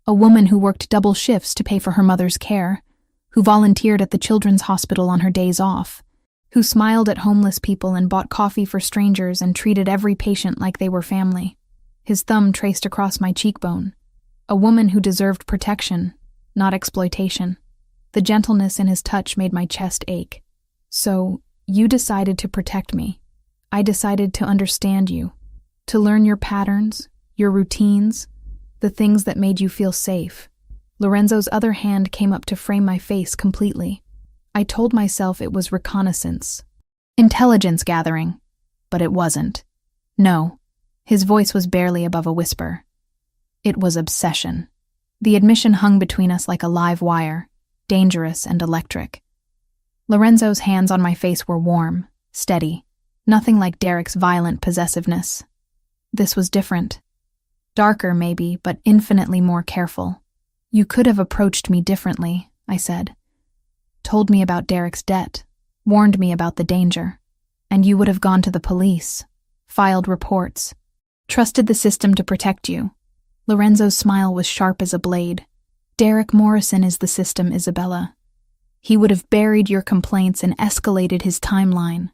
A woman who worked double shifts to pay for her mother's care, who volunteered at the children's hospital on her days off, who smiled at homeless people and bought coffee for strangers and treated every patient like they were family. His thumb traced across my cheekbone. A woman who deserved protection, not exploitation. The gentleness in his touch made my chest ache. So, you decided to protect me. I decided to understand you, to learn your patterns, your routines, the things that made you feel safe. Lorenzo's other hand came up to frame my face completely. I told myself it was reconnaissance, intelligence gathering, but it wasn't. No, his voice was barely above a whisper. It was obsession. The admission hung between us like a live wire, dangerous and electric. Lorenzo's hands on my face were warm, steady, nothing like Derek's violent possessiveness. This was different. Darker, maybe, but infinitely more careful. You could have approached me differently, I said. Told me about Derek's debt, warned me about the danger, and you would have gone to the police, filed reports, trusted the system to protect you. Lorenzo's smile was sharp as a blade. Derek Morrison is the system, Isabella. He would have buried your complaints and escalated his timeline.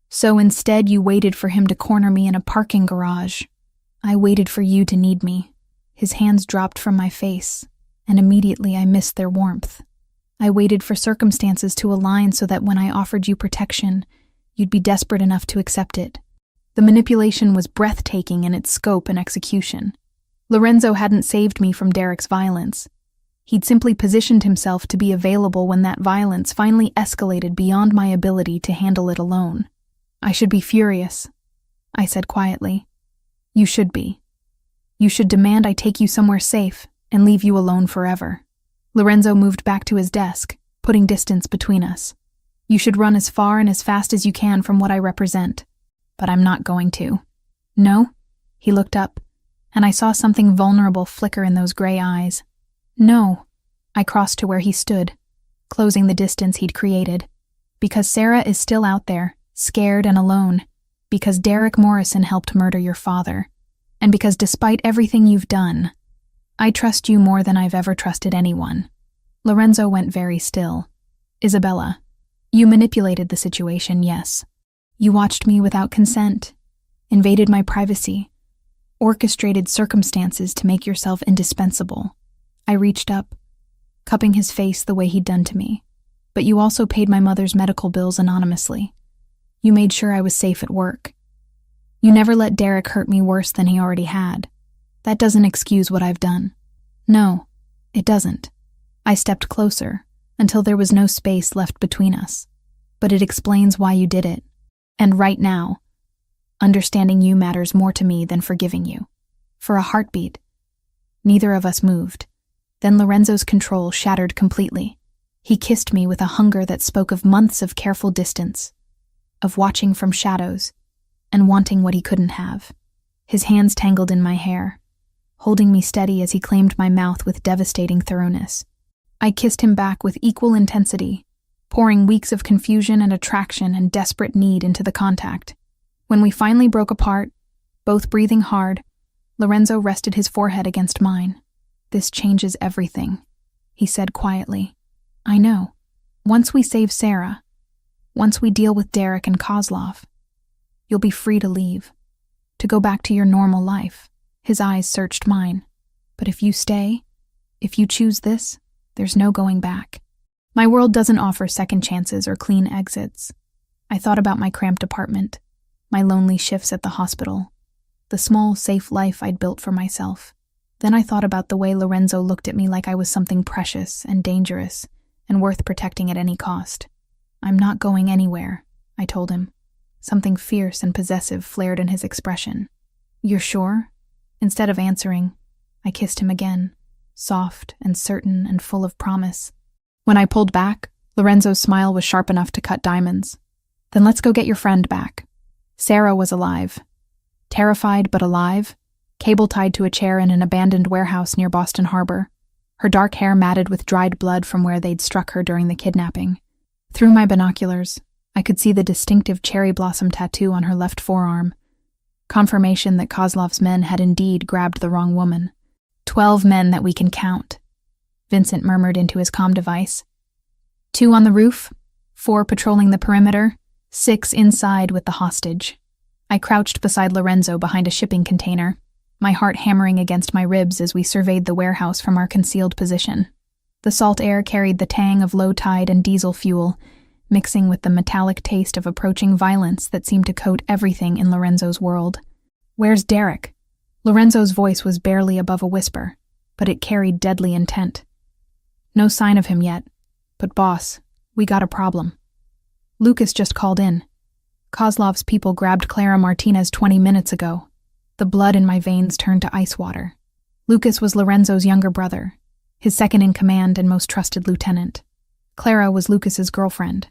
So instead you waited for him to corner me in a parking garage. I waited for you to need me. His hands dropped from my face, and immediately I missed their warmth. I waited for circumstances to align so that when I offered you protection, you'd be desperate enough to accept it. The manipulation was breathtaking in its scope and execution. Lorenzo hadn't saved me from Derek's violence. He'd simply positioned himself to be available when that violence finally escalated beyond my ability to handle it alone. I should be furious, I said quietly. You should be. You should demand I take you somewhere safe and leave you alone forever. Lorenzo moved back to his desk, putting distance between us. You should run as far and as fast as you can from what I represent. But I'm not going to. No? He looked up, and I saw something vulnerable flicker in those gray eyes. No. I crossed to where he stood, closing the distance he'd created. Because Sarah is still out there, scared and alone. Because Derek Morrison helped murder your father. And because despite everything you've done, I trust you more than I've ever trusted anyone. Lorenzo went very still. Isabella, you manipulated the situation, yes. You watched me without consent, invaded my privacy, orchestrated circumstances to make yourself indispensable. I reached up, cupping his face the way he'd done to me. But you also paid my mother's medical bills anonymously. You made sure I was safe at work. You never let Derek hurt me worse than he already had. That doesn't excuse what I've done. No, it doesn't. I stepped closer, until there was no space left between us. But it explains why you did it. And right now, understanding you matters more to me than forgiving you. For a heartbeat. Neither of us moved. Then Lorenzo's control shattered completely. He kissed me with a hunger that spoke of months of careful distance, of watching from shadows, and wanting what he couldn't have. His hands tangled in my hair, holding me steady as he claimed my mouth with devastating thoroughness. I kissed him back with equal intensity, pouring weeks of confusion and attraction and desperate need into the contact. When we finally broke apart, both breathing hard, Lorenzo rested his forehead against mine. "This changes everything," he said quietly. "I know. Once we save Sarah, once we deal with Derek and Kozlov, you'll be free to leave, to go back to your normal life." His eyes searched mine. "But if you stay, if you choose this, there's no going back. My world doesn't offer second chances or clean exits." I thought about my cramped apartment, my lonely shifts at the hospital, the small, safe life I'd built for myself. Then I thought about the way Lorenzo looked at me like I was something precious and dangerous and worth protecting at any cost. "I'm not going anywhere," I told him. Something fierce and possessive flared in his expression. "You're sure?" Instead of answering, I kissed him again, soft and certain and full of promise. When I pulled back, Lorenzo's smile was sharp enough to cut diamonds. "Then let's go get your friend back." Sarah was alive. Terrified but alive, cable tied to a chair in an abandoned warehouse near Boston Harbor, her dark hair matted with dried blood from where they'd struck her during the kidnapping. Through my binoculars, I could see the distinctive cherry blossom tattoo on her left forearm, confirmation that Kozlov's men had indeed grabbed the wrong woman. 12 men that we can count," Vincent murmured into his comm device. 2 on the roof, 4 patrolling the perimeter, 6 inside with the hostage. I crouched beside Lorenzo behind a shipping container, my heart hammering against my ribs as we surveyed the warehouse from our concealed position. The salt air carried the tang of low tide and diesel fuel, mixing with the metallic taste of approaching violence that seemed to coat everything in Lorenzo's world. "Where's Derek?" Lorenzo's voice was barely above a whisper, but it carried deadly intent. "No sign of him yet, but boss, we got a problem. Lucas just called in. Kozlov's people grabbed Clara Martinez 20 minutes ago." The blood in my veins turned to ice water. Lucas was Lorenzo's younger brother, his second-in-command and most trusted lieutenant. Clara was Lucas's girlfriend,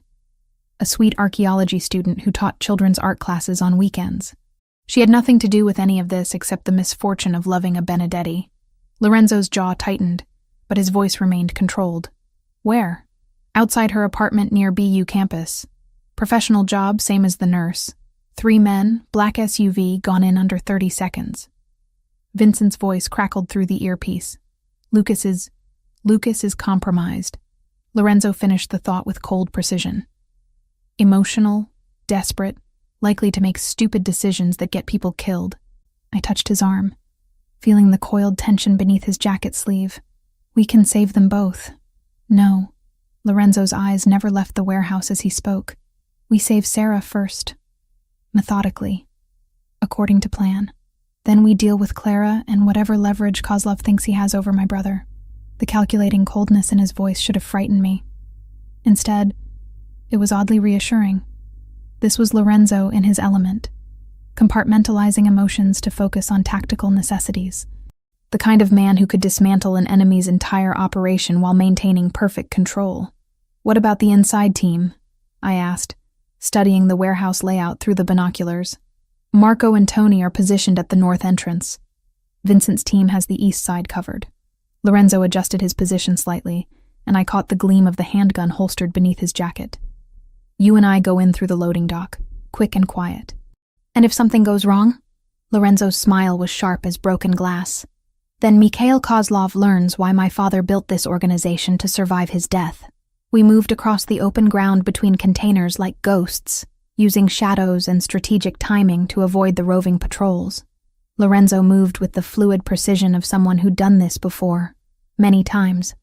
a sweet archaeology student who taught children's art classes on weekends. She had nothing to do with any of this except the misfortune of loving a Benedetti. Lorenzo's jaw tightened, but his voice remained controlled. "Where?" "Outside her apartment near BU campus. Professional job, same as the nurse. 3 men, black SUV, gone in under 30 seconds. Vincent's voice crackled through the earpiece. Lucas is compromised." Lorenzo finished the thought with cold precision. "Emotional, desperate, likely to make stupid decisions that get people killed." I touched his arm, feeling the coiled tension beneath his jacket sleeve. "We can save them both." "No." Lorenzo's eyes never left the warehouse as he spoke. "We save Sarah first. Methodically. According to plan. Then we deal with Clara and whatever leverage Kozlov thinks he has over my brother." The calculating coldness in his voice should have frightened me. Instead, it was oddly reassuring. This was Lorenzo in his element, compartmentalizing emotions to focus on tactical necessities. The kind of man who could dismantle an enemy's entire operation while maintaining perfect control. "What about the inside team?" I asked, studying the warehouse layout through the binoculars. "Marco and Tony are positioned at the north entrance. Vincent's team has the east side covered." Lorenzo adjusted his position slightly, and I caught the gleam of the handgun holstered beneath his jacket. "You and I go in through the loading dock, quick and quiet." "And if something goes wrong?" Lorenzo's smile was sharp as broken glass. "Then Mikhail Kozlov learns why my father built this organization to survive his death. We moved across the open ground between containers like ghosts, using shadows and strategic timing to avoid the roving patrols. Lorenzo moved with the fluid precision of someone who'd done this before, many times,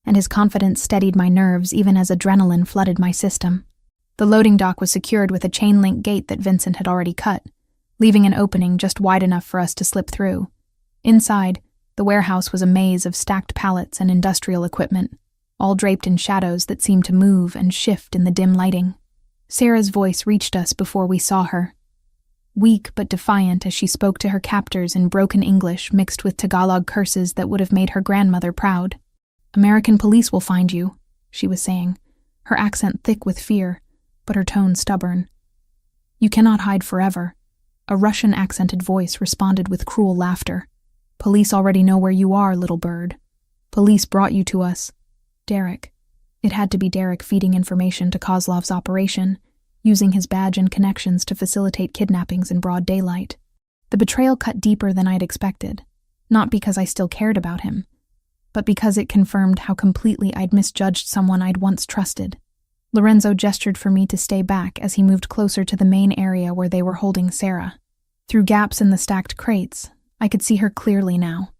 and his confidence steadied my nerves even as adrenaline flooded my system. The loading dock was secured with a chain-link gate that Vincent had already cut, leaving an opening just wide enough for us to slip through. Inside, the warehouse was a maze of stacked pallets and industrial equipment, all draped in shadows that seemed to move and shift in the dim lighting. Sarah's voice reached us before we saw her, weak but defiant as she spoke to her captors in broken English mixed with Tagalog curses that would have made her grandmother proud. "American police will find you," she was saying, her accent thick with fear, but her tone stubborn. "You cannot hide forever." A Russian-accented voice responded with cruel laughter. Police already know where you are, little bird. Police brought you to us. Derek. It had to be Derek feeding information to Kozlov's operation, using his badge and connections to facilitate kidnappings in broad daylight. The betrayal cut deeper than I'd expected, not because I still cared about him, but because it confirmed how completely I'd misjudged someone I'd once trusted. Lorenzo gestured for me to stay back as he moved closer to the main area where they were holding Sarah. Through gaps in the stacked crates, I could see her clearly now,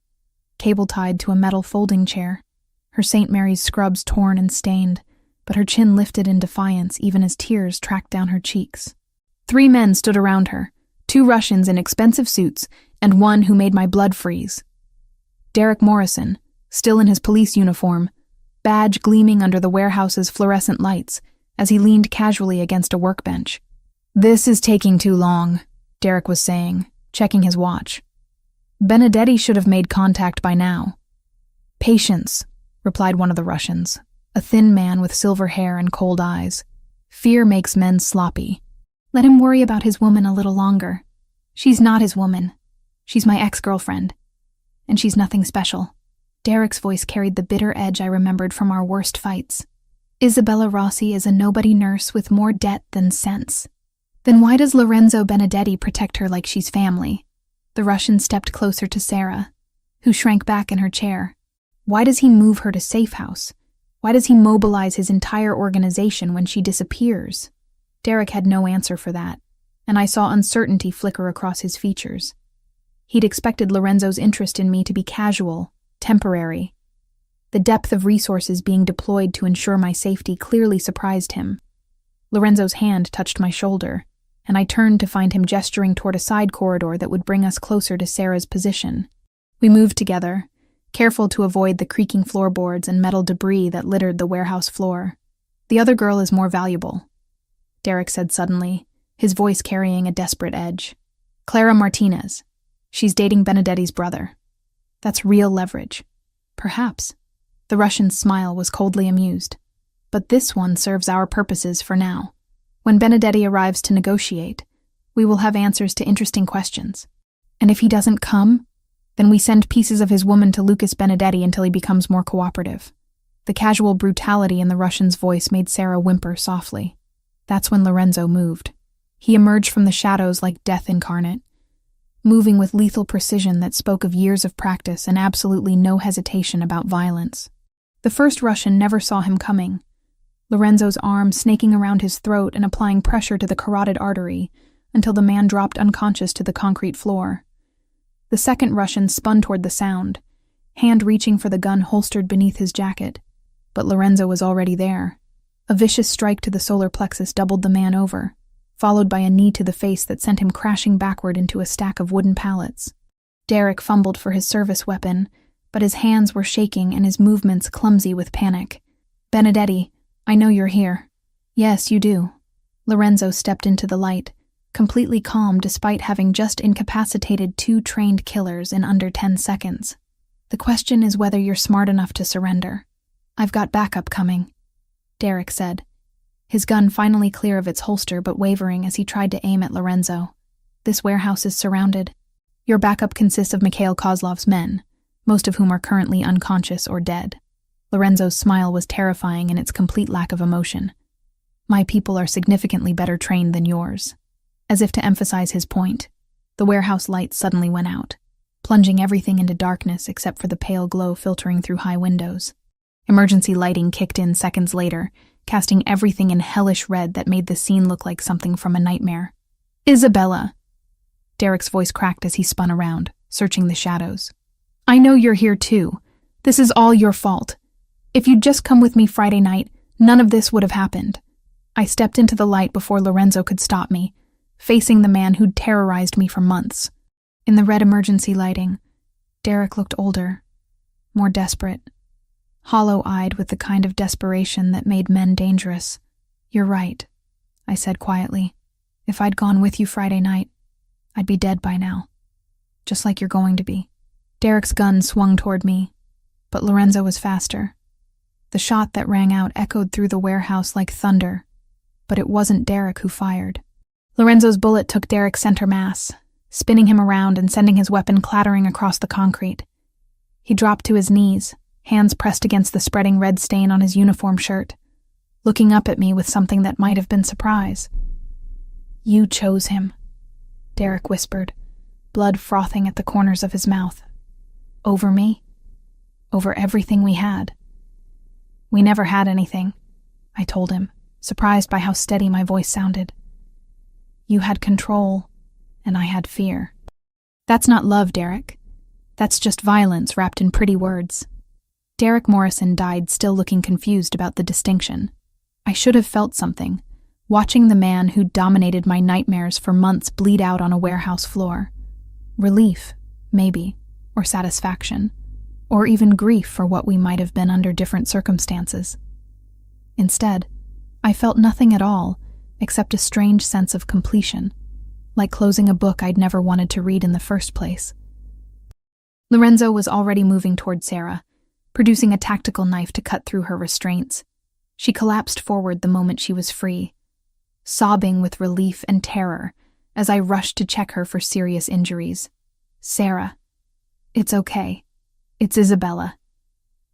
cable-tied to a metal folding chair, her St. Mary's scrubs torn and stained, but her chin lifted in defiance even as tears tracked down her cheeks. 3 men stood around her, 2 Russians in expensive suits, and one who made my blood freeze. Derek Morrison, still in his police uniform, badge gleaming under the warehouse's fluorescent lights as he leaned casually against a workbench. "This is taking too long," Derek was saying, checking his watch. "Benedetti should have made contact by now." "Patience," replied one of the Russians, a thin man with silver hair and cold eyes. "Fear makes men sloppy. Let him worry about his woman a little longer. She's not his woman. She's my ex-girlfriend. And she's nothing special." Derek's voice carried the bitter edge I remembered from our worst fights. "Isabella Rossi is a nobody nurse with more debt than sense. Then why does Lorenzo Benedetti protect her like she's family?" The Russian stepped closer to Sarah, who shrank back in her chair. "Why does he move her to safe house? Why does he mobilize his entire organization when she disappears?" Derek had no answer for that, and I saw uncertainty flicker across his features. He'd expected Lorenzo's interest in me to be casual, temporary. The depth of resources being deployed to ensure my safety clearly surprised him. Lorenzo's hand touched my shoulder, and I turned to find him gesturing toward a side corridor that would bring us closer to Sarah's position. We moved together, careful to avoid the creaking floorboards and metal debris that littered the warehouse floor. "The other girl is more valuable," Derek said suddenly, his voice carrying a desperate edge. "Clara Martinez. She's dating Benedetti's brother. That's real leverage." "Perhaps." The Russian's smile was coldly amused. "But this one serves our purposes for now. When Benedetti arrives to negotiate, we will have answers to interesting questions. And if he doesn't come, then we send pieces of his woman to Lucas Benedetti until he becomes more cooperative." The casual brutality in the Russian's voice made Sarah whimper softly. That's when Lorenzo moved. He emerged from the shadows like death incarnate, moving with lethal precision that spoke of years of practice and absolutely no hesitation about violence. The first Russian never saw him coming, Lorenzo's arm snaking around his throat and applying pressure to the carotid artery until the man dropped unconscious to the concrete floor. The second Russian spun toward the sound, hand reaching for the gun holstered beneath his jacket, but Lorenzo was already there. A vicious strike to the solar plexus doubled the man over, followed by a knee to the face that sent him crashing backward into a stack of wooden pallets. Derek fumbled for his service weapon, but his hands were shaking and his movements clumsy with panic. "Benedetti, I know you're here." "Yes, you do." Lorenzo stepped into the light, completely calm despite having just incapacitated 2 trained killers in under 10 seconds. "The question is whether you're smart enough to surrender. I've got backup coming," Derek said, his gun finally clear of its holster but wavering as he tried to aim at Lorenzo. "This warehouse is surrounded. Your backup consists of Mikhail Kozlov's men, most of whom are currently unconscious or dead." Lorenzo's smile was terrifying in its complete lack of emotion. "My people are significantly better trained than yours." As if to emphasize his point, the warehouse lights suddenly went out, plunging everything into darkness except for the pale glow filtering through high windows. Emergency lighting kicked in seconds later, casting everything in hellish red that made the scene look like something from a nightmare. "Isabella!" Derek's voice cracked as he spun around, searching the shadows. "I know you're here too. This is all your fault. If you'd just come with me Friday night, none of this would have happened." I stepped into the light before Lorenzo could stop me, facing the man who'd terrorized me for months. In the red emergency lighting, Derek looked older, more desperate, hollow-eyed with the kind of desperation that made men dangerous. "You're right," I said quietly. "If I'd gone with you Friday night, I'd be dead by now. Just like you're going to be." Derek's gun swung toward me, but Lorenzo was faster. The shot that rang out echoed through the warehouse like thunder, but it wasn't Derek who fired. Lorenzo's bullet took Derek's center mass, spinning him around and sending his weapon clattering across the concrete. He dropped to his knees, hands pressed against the spreading red stain on his uniform shirt, looking up at me with something that might have been surprise. "You chose him," Derek whispered, blood frothing at the corners of his mouth. "Over me? Over everything we had." "We never had anything," I told him, surprised by how steady my voice sounded. "You had control, and I had fear." "That's not love, Derek. That's just violence wrapped in pretty words." Derek Morrison died still looking confused about the distinction. I should have felt something, watching the man who dominated my nightmares for months bleed out on a warehouse floor. Relief, maybe, or satisfaction, or even grief for what we might have been under different circumstances. Instead, I felt nothing at all except a strange sense of completion, like closing a book I'd never wanted to read in the first place. Lorenzo was already moving toward Sarah, producing a tactical knife to cut through her restraints. She collapsed forward the moment she was free, sobbing with relief and terror as I rushed to check her for serious injuries. "Sarah, it's okay. It's Isabella.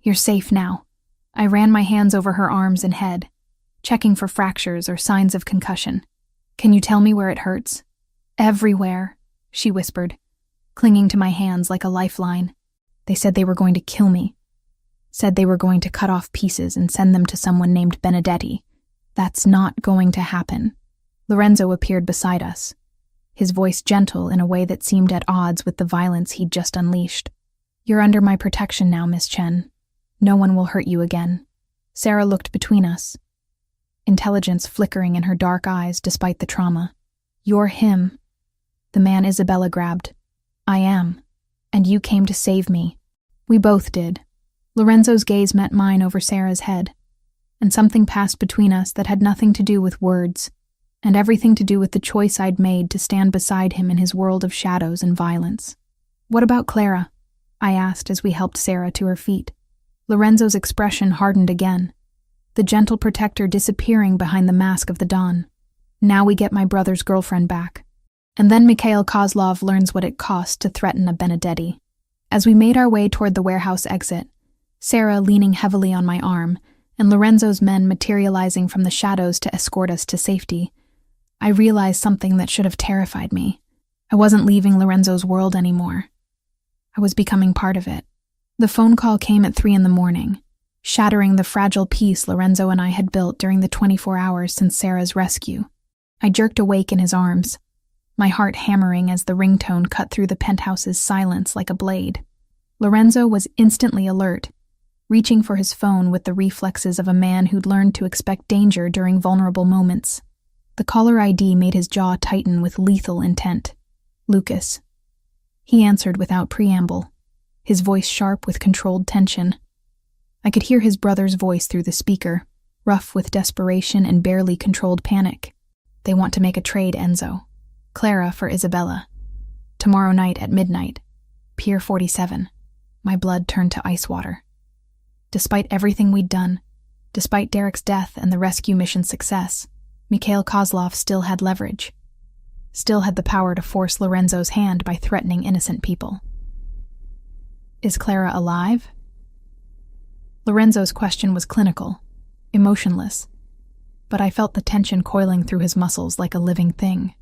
You're safe now." I ran my hands over her arms and head, checking for fractures or signs of concussion. "Can you tell me where it hurts?" "Everywhere," she whispered, clinging to my hands like a lifeline. "They said they were going to kill me. Said they were going to cut off pieces and send them to someone named Benedetti. That's not going to happen." Lorenzo appeared beside us, his voice gentle in a way that seemed at odds with the violence he'd just unleashed. "You're under my protection now, Miss Chen. No one will hurt you again." Sarah looked between us, intelligence flickering in her dark eyes despite the trauma. "You're him, the man Isabella grabbed. I am, and you came to save me." We both did. Lorenzo's gaze met mine over Sarah's head, and something passed between us that had nothing to do with words, and everything to do with the choice I'd made to stand beside him in his world of shadows and violence. "What about Clara?" I asked as we helped Sarah to her feet. Lorenzo's expression hardened again, the gentle protector disappearing behind the mask of the Don. "Now we get my brother's girlfriend back." And then Mikhail Kozlov learns what it cost to threaten a Benedetti. As we made our way toward the warehouse exit, Sarah leaning heavily on my arm, and Lorenzo's men materializing from the shadows to escort us to safety, I realized something that should have terrified me. I wasn't leaving Lorenzo's world anymore. I was becoming part of it. The phone call came at 3 a.m, shattering the fragile peace Lorenzo and I had built during the 24 hours since Sarah's rescue. I jerked awake in his arms, my heart hammering as the ringtone cut through the penthouse's silence like a blade. Lorenzo was instantly alert, reaching for his phone with the reflexes of a man who'd learned to expect danger during vulnerable moments. The caller ID made his jaw tighten with lethal intent. "Lucas." He answered without preamble, his voice sharp with controlled tension. I could hear his brother's voice through the speaker, rough with desperation and barely controlled panic. "They want to make a trade, Enzo. Clara for Isabella. Tomorrow night at midnight. Pier 47. My blood turned to ice water. Despite everything we'd done, despite Derek's death and the rescue mission's success, Mikhail Kozlov still had leverage. Still had the power to force Lorenzo's hand by threatening innocent people. "Is Clara alive?" Lorenzo's question was clinical, emotionless, but I felt the tension coiling through his muscles like a living thing.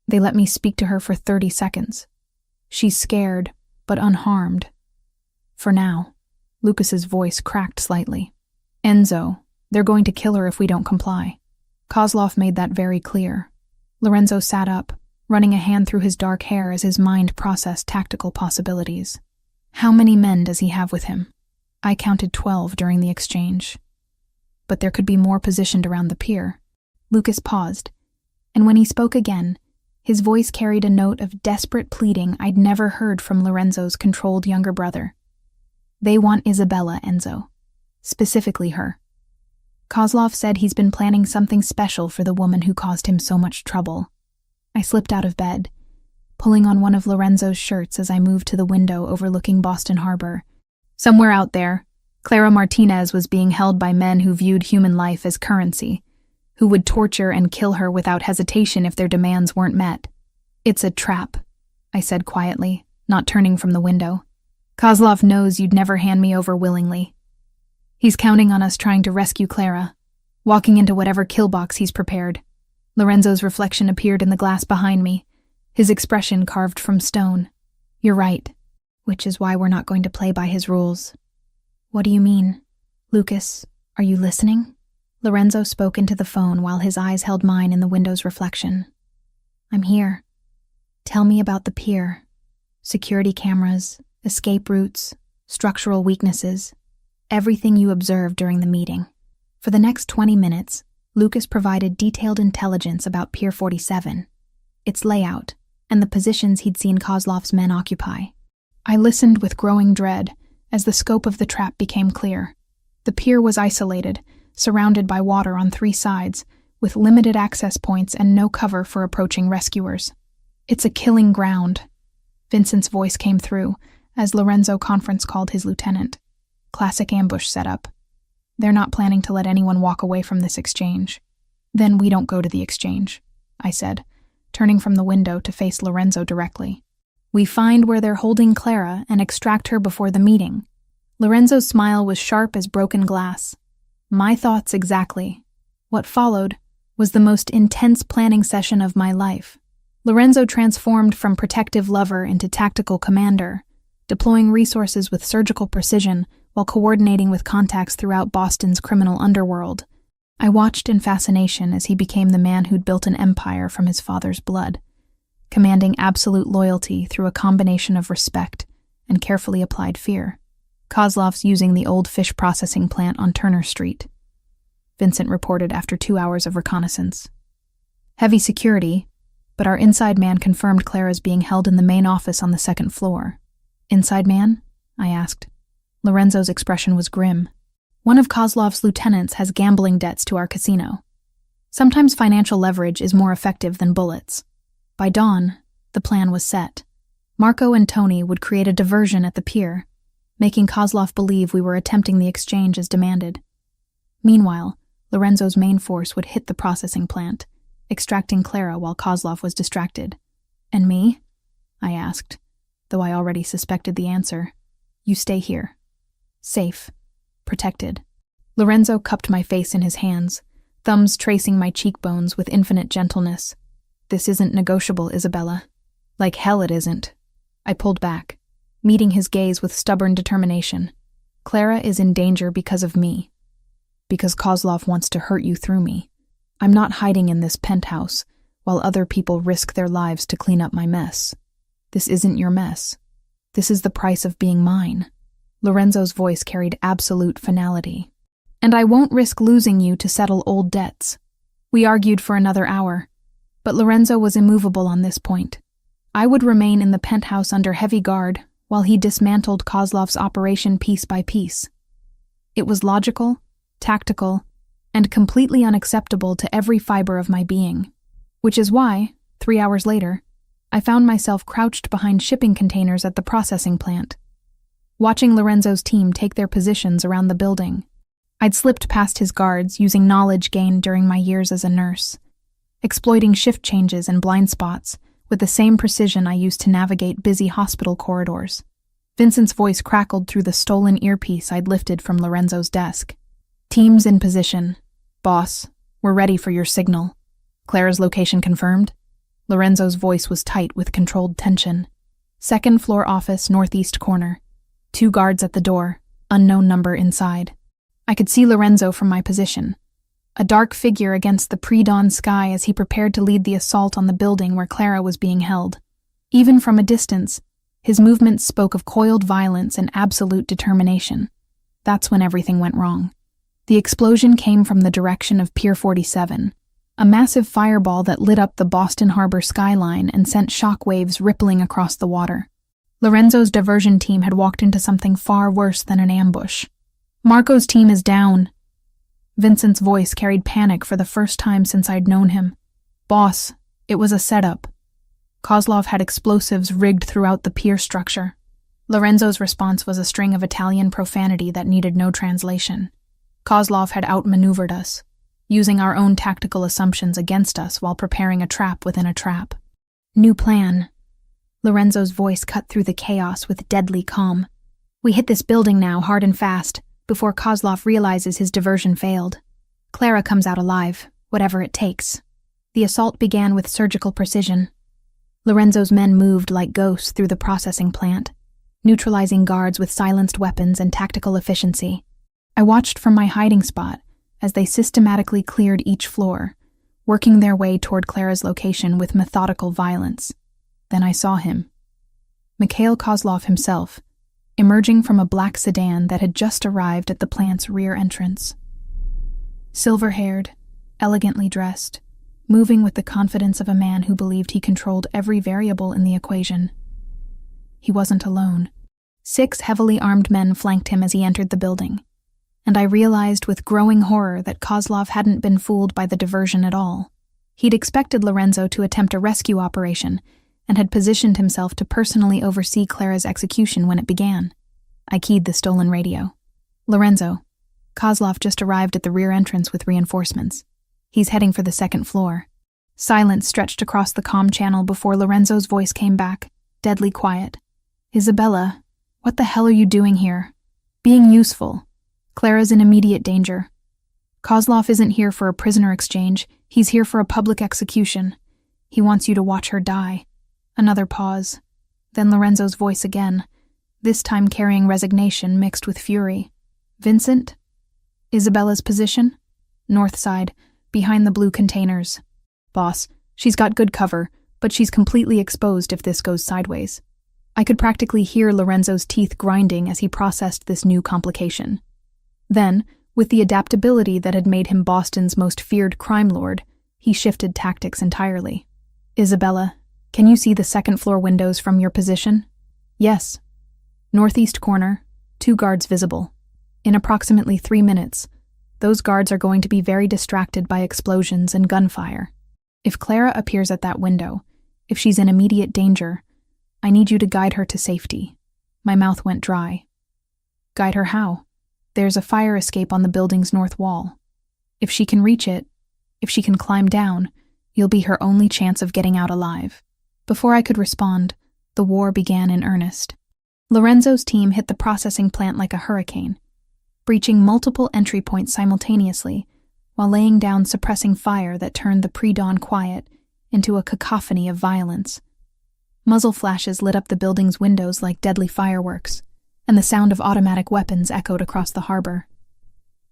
"They let me speak to her for 30 seconds. She's scared, but unharmed. For now." Lucas's voice cracked slightly. "Enzo, they're going to kill her if we don't comply." Kozlov made that very clear. Lorenzo sat up, running a hand through his dark hair as his mind processed tactical possibilities. "How many men does he have with him?" I counted 12 during the exchange. But there could be more positioned around the pier. Lucas paused, and when he spoke again, his voice carried a note of desperate pleading I'd never heard from Lorenzo's controlled younger brother. "They want Isabella, Enzo. Specifically her. Kozlov said he's been planning something special for the woman who caused him so much trouble." I slipped out of bed, pulling on one of Lorenzo's shirts as I moved to the window overlooking Boston Harbor. Somewhere out there, Clara Martinez was being held by men who viewed human life as currency, who would torture and kill her without hesitation if their demands weren't met. It's a trap, I said quietly, not turning from the window. Kozlov knows you'd never hand me over willingly. He's counting on us trying to rescue Clara, walking into whatever kill box he's prepared. Lorenzo's reflection appeared in the glass behind me, his expression carved from stone. You're right, which is why we're not going to play by his rules. What do you mean? Lucas, are you listening? Lorenzo spoke into the phone while his eyes held mine in the window's reflection. I'm here. Tell me about the pier. Security cameras, escape routes, structural weaknesses, everything you observed during the meeting. For the next 20 minutes, Lucas provided detailed intelligence about Pier 47, its layout, and the positions he'd seen Kozlov's men occupy. I listened with growing dread as the scope of the trap became clear. The pier was isolated, surrounded by water on 3 sides, with limited access points and no cover for approaching rescuers. It's a killing ground. Vincent's voice came through as Lorenzo conference called his lieutenant. Classic ambush setup. They're not planning to let anyone walk away from this exchange. Then we don't go to the exchange, I said, turning from the window to face Lorenzo directly. We find where they're holding Clara and extract her before the meeting. Lorenzo's smile was sharp as broken glass. My thoughts exactly. What followed was the most intense planning session of my life. Lorenzo transformed from protective lover into tactical commander, deploying resources with surgical precision while coordinating with contacts throughout Boston's criminal underworld. I watched in fascination as he became the man who'd built an empire from his father's blood, commanding absolute loyalty through a combination of respect and carefully applied fear. Kozlov's using the old fish processing plant on Turner Street, Vincent reported after 2 hours of reconnaissance. Heavy security, but our inside man confirmed Clara's being held in the main office on the 2nd floor. Inside man? I asked. Lorenzo's expression was grim. One of Kozlov's lieutenants has gambling debts to our casino. Sometimes financial leverage is more effective than bullets. By dawn, the plan was set. Marco and Tony would create a diversion at the pier, making Kozlov believe we were attempting the exchange as demanded. Meanwhile, Lorenzo's main force would hit the processing plant, extracting Clara while Kozlov was distracted. And me? I asked, though I already suspected the answer. You stay here. Safe. Protected. Lorenzo cupped my face in his hands, thumbs tracing my cheekbones with infinite gentleness. This isn't negotiable, Isabella. Like hell it isn't. I pulled back, meeting his gaze with stubborn determination. Clara is in danger because of me. Because Kozlov wants to hurt you through me. I'm not hiding in this penthouse, while other people risk their lives to clean up my mess. This isn't your mess. This is the price of being mine. Lorenzo's voice carried absolute finality. And I won't risk losing you to settle old debts. We argued for another hour, but Lorenzo was immovable on this point. I would remain in the penthouse under heavy guard while he dismantled Kozlov's operation piece by piece. It was logical, tactical, and completely unacceptable to every fiber of my being, which is why, 3 hours later, I found myself crouched behind shipping containers at the processing plant, watching Lorenzo's team take their positions around the building. I'd slipped past his guards using knowledge gained during my years as a nurse, exploiting shift changes and blind spots with the same precision I used to navigate busy hospital corridors. Vincent's voice crackled through the stolen earpiece I'd lifted from Lorenzo's desk. Teams in position. Boss, we're ready for your signal. Clara's location confirmed? Lorenzo's voice was tight with controlled tension. 2nd floor office, northeast corner. 2 guards at the door, unknown number inside. I could see Lorenzo from my position, a dark figure against the pre-dawn sky as he prepared to lead the assault on the building where Clara was being held. Even from a distance, his movements spoke of coiled violence and absolute determination. That's when everything went wrong. The explosion came from the direction of Pier 47, a massive fireball that lit up the Boston Harbor skyline and sent shockwaves rippling across the water. Lorenzo's diversion team had walked into something far worse than an ambush. Marco's team is down. Vincent's voice carried panic for the first time since I'd known him. Boss, it was a setup. Kozlov had explosives rigged throughout the pier structure. Lorenzo's response was a string of Italian profanity that needed no translation. Kozlov had outmaneuvered us, using our own tactical assumptions against us while preparing a trap within a trap. New plan. Lorenzo's voice cut through the chaos with deadly calm. We hit this building now, hard and fast, before Kozlov realizes his diversion failed. Clara comes out alive, whatever it takes. The assault began with surgical precision. Lorenzo's men moved like ghosts through the processing plant, neutralizing guards with silenced weapons and tactical efficiency. I watched from my hiding spot as they systematically cleared each floor, working their way toward Clara's location with methodical violence. Then I saw him. Mikhail Kozlov himself, emerging from a black sedan that had just arrived at the plant's rear entrance. Silver-haired, elegantly dressed, moving with the confidence of a man who believed he controlled every variable in the equation. He wasn't alone. 6 heavily armed men flanked him as he entered the building, and I realized with growing horror that Kozlov hadn't been fooled by the diversion at all. He'd expected Lorenzo to attempt a rescue operation and had positioned himself to personally oversee Clara's execution when it began. I keyed the stolen radio. Lorenzo, Kozlov just arrived at the rear entrance with reinforcements. He's heading for the 2nd floor. Silence stretched across the comm channel before Lorenzo's voice came back, deadly quiet. Isabella, what the hell are you doing here? Being useful. Clara's in immediate danger. Kozlov isn't here for a prisoner exchange. He's here for a public execution. He wants you to watch her die. Another pause. Then Lorenzo's voice again, this time carrying resignation mixed with fury. Vincent? Isabella's position? North side, behind the blue containers. Boss, she's got good cover, but she's completely exposed if this goes sideways. I could practically hear Lorenzo's teeth grinding as he processed this new complication. Then, with the adaptability that had made him Boston's most feared crime lord, he shifted tactics entirely. Isabella, can you see the 2nd floor windows from your position? Yes. Northeast corner, 2 guards visible. In approximately 3 minutes, those guards are going to be very distracted by explosions and gunfire. If Clara appears at that window, if she's in immediate danger, I need you to guide her to safety. My mouth went dry. Guide her how? There's a fire escape on the building's north wall. If she can reach it, if she can climb down, you'll be her only chance of getting out alive. Before I could respond, the war began in earnest. Lorenzo's team hit the processing plant like a hurricane, breaching multiple entry points simultaneously while laying down suppressing fire that turned the pre-dawn quiet into a cacophony of violence. Muzzle flashes lit up the building's windows like deadly fireworks, and the sound of automatic weapons echoed across the harbor.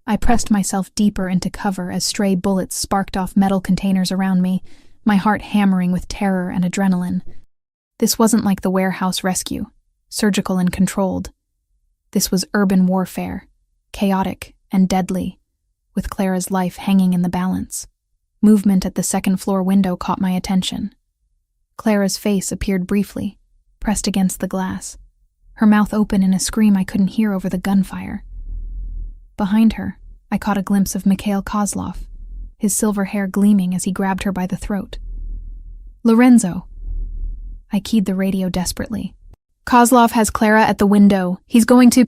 I pressed myself deeper into cover as stray bullets sparked off metal containers around me, my heart hammering with terror and adrenaline. This wasn't like the warehouse rescue, surgical and controlled. This was urban warfare, chaotic and deadly, with Clara's life hanging in the balance. Movement at the 2nd floor window caught my attention. Clara's face appeared briefly, pressed against the glass, her mouth open in a scream I couldn't hear over the gunfire. Behind her, I caught a glimpse of Mikhail Kozlov, his silver hair gleaming as he grabbed her by the throat. Lorenzo! I keyed the radio desperately. Kozlov has Clara at the window. He's going to...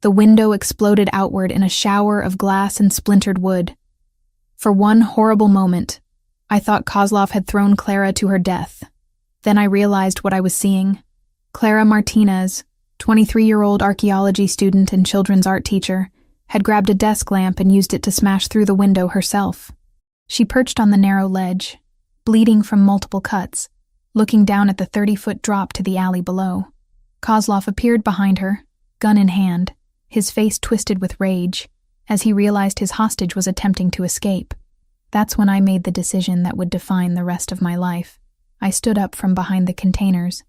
The window exploded outward in a shower of glass and splintered wood. For one horrible moment, I thought Kozlov had thrown Clara to her death. Then I realized what I was seeing. Clara Martinez, 23-year-old archaeology student and children's art teacher, had grabbed a desk lamp and used it to smash through the window herself. She perched on the narrow ledge, bleeding from multiple cuts, looking down at the 30-foot drop to the alley below. Kozlov appeared behind her, gun in hand, his face twisted with rage, as he realized his hostage was attempting to escape. That's when I made the decision that would define the rest of my life. I stood up from behind the containers,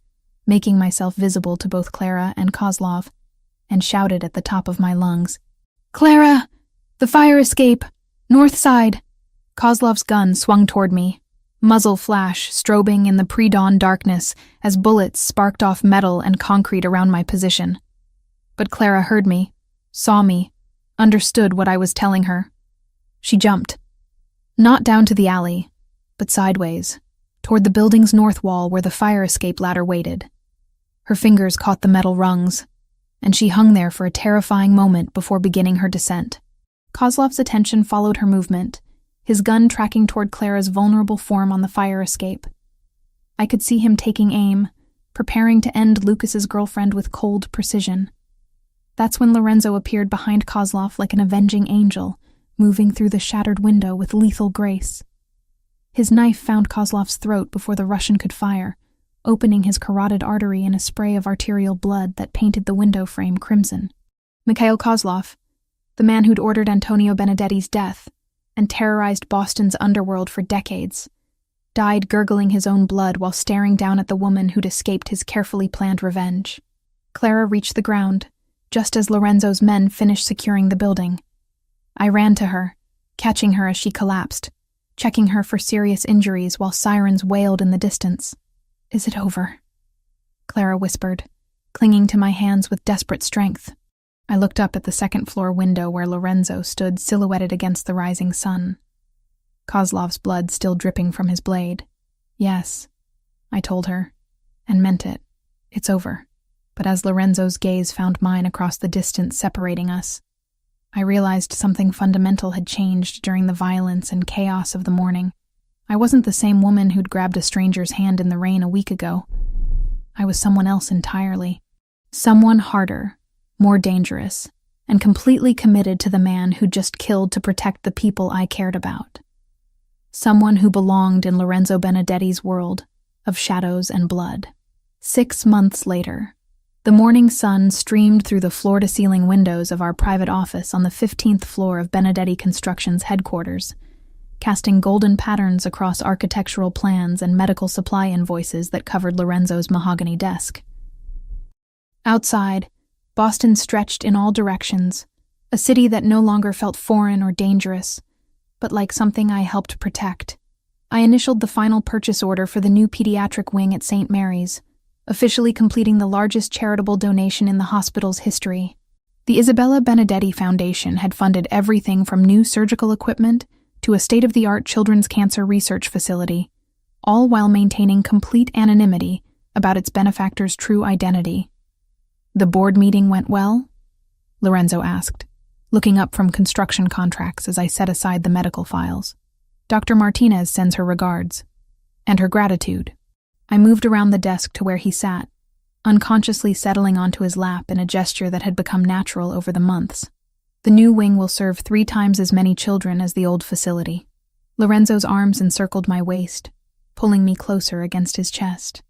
making myself visible to both Clara and Kozlov, and shouted at the top of my lungs, "Clara! The fire escape! North side!" Kozlov's gun swung toward me, muzzle flash strobing in the pre-dawn darkness as bullets sparked off metal and concrete around my position. But Clara heard me, saw me, understood what I was telling her. She jumped. Not down to the alley, but sideways, toward the building's north wall where the fire escape ladder waited. Her fingers caught the metal rungs, and she hung there for a terrifying moment before beginning her descent. Kozlov's attention followed her movement, his gun tracking toward Clara's vulnerable form on the fire escape. I could see him taking aim, preparing to end Lucas's girlfriend with cold precision. That's when Lorenzo appeared behind Kozlov like an avenging angel, moving through the shattered window with lethal grace. His knife found Kozlov's throat before the Russian could fire, opening his carotid artery in a spray of arterial blood that painted the window frame crimson. Mikhail Kozlov, the man who'd ordered Antonio Benedetti's death and terrorized Boston's underworld for decades, died gurgling his own blood while staring down at the woman who'd escaped his carefully planned revenge. Clara reached the ground, just as Lorenzo's men finished securing the building. I ran to her, catching her as she collapsed, checking her for serious injuries while sirens wailed in the distance. "Is it over?" Clara whispered, clinging to my hands with desperate strength. I looked up at the second-floor window where Lorenzo stood silhouetted against the rising sun, Kozlov's blood still dripping from his blade. "Yes," I told her, and meant it. "It's over." But as Lorenzo's gaze found mine across the distance separating us, I realized something fundamental had changed during the violence and chaos of the morning. I wasn't the same woman who'd grabbed a stranger's hand in the rain a week ago. I was someone else entirely. Someone harder, more dangerous, and completely committed to the man who'd just killed to protect the people I cared about. Someone who belonged in Lorenzo Benedetti's world of shadows and blood. 6 months later, the morning sun streamed through the floor-to-ceiling windows of our private office on the 15th floor of Benedetti Construction's headquarters, casting golden patterns across architectural plans and medical supply invoices that covered Lorenzo's mahogany desk. Outside, Boston stretched in all directions, a city that no longer felt foreign or dangerous, but like something I helped protect. I initialed the final purchase order for the new pediatric wing at St. Mary's, officially completing the largest charitable donation in the hospital's history. The Isabella Benedetti Foundation had funded everything from new surgical equipment to a state-of-the-art children's cancer research facility, all while maintaining complete anonymity about its benefactor's true identity. "The board meeting went well?" Lorenzo asked, looking up from construction contracts as I set aside the medical files. "Dr. Martinez sends her regards. And her gratitude." I moved around the desk to where he sat, unconsciously settling onto his lap in a gesture that had become natural over the months. "The new wing will serve 3 times as many children as the old facility." Lorenzo's arms encircled my waist, pulling me closer against his chest.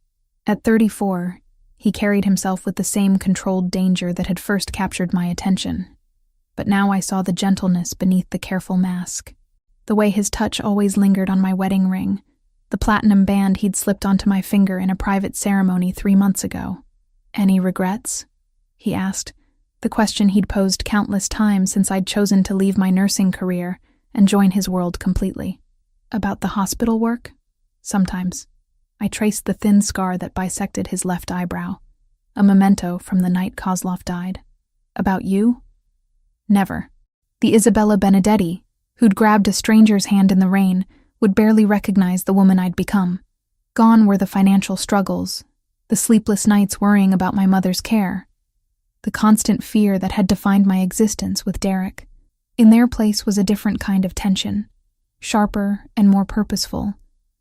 At 34, he carried himself with the same controlled danger that had first captured my attention. But now I saw the gentleness beneath the careful mask. The way his touch always lingered on my wedding ring, the platinum band he'd slipped onto my finger in a private ceremony 3 months ago. "Any regrets?" he asked, the question he'd posed countless times since I'd chosen to leave my nursing career and join his world completely. "About the hospital work?" "Sometimes." I traced the thin scar that bisected his left eyebrow, a memento from the night Kozlov died. "About you?" "Never." The Isabella Benedetti, who'd grabbed a stranger's hand in the rain, would barely recognize the woman I'd become. Gone were the financial struggles, the sleepless nights worrying about my mother's care, the constant fear that had defined my existence with Derek. In their place was a different kind of tension, sharper and more purposeful,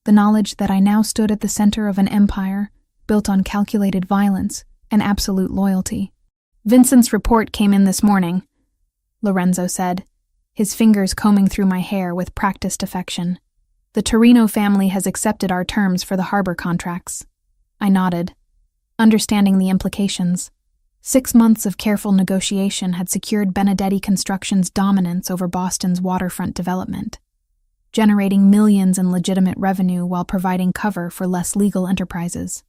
the knowledge that I now stood at the center of an empire built on calculated violence and absolute loyalty. "Vincent's report came in this morning," Lorenzo said, his fingers combing through my hair with practiced affection. "The Torino family has accepted our terms for the harbor contracts." I nodded, understanding the implications. 6 months of careful negotiation had secured Benedetti Construction's dominance over Boston's waterfront development, generating millions in legitimate revenue while providing cover for less legal enterprises.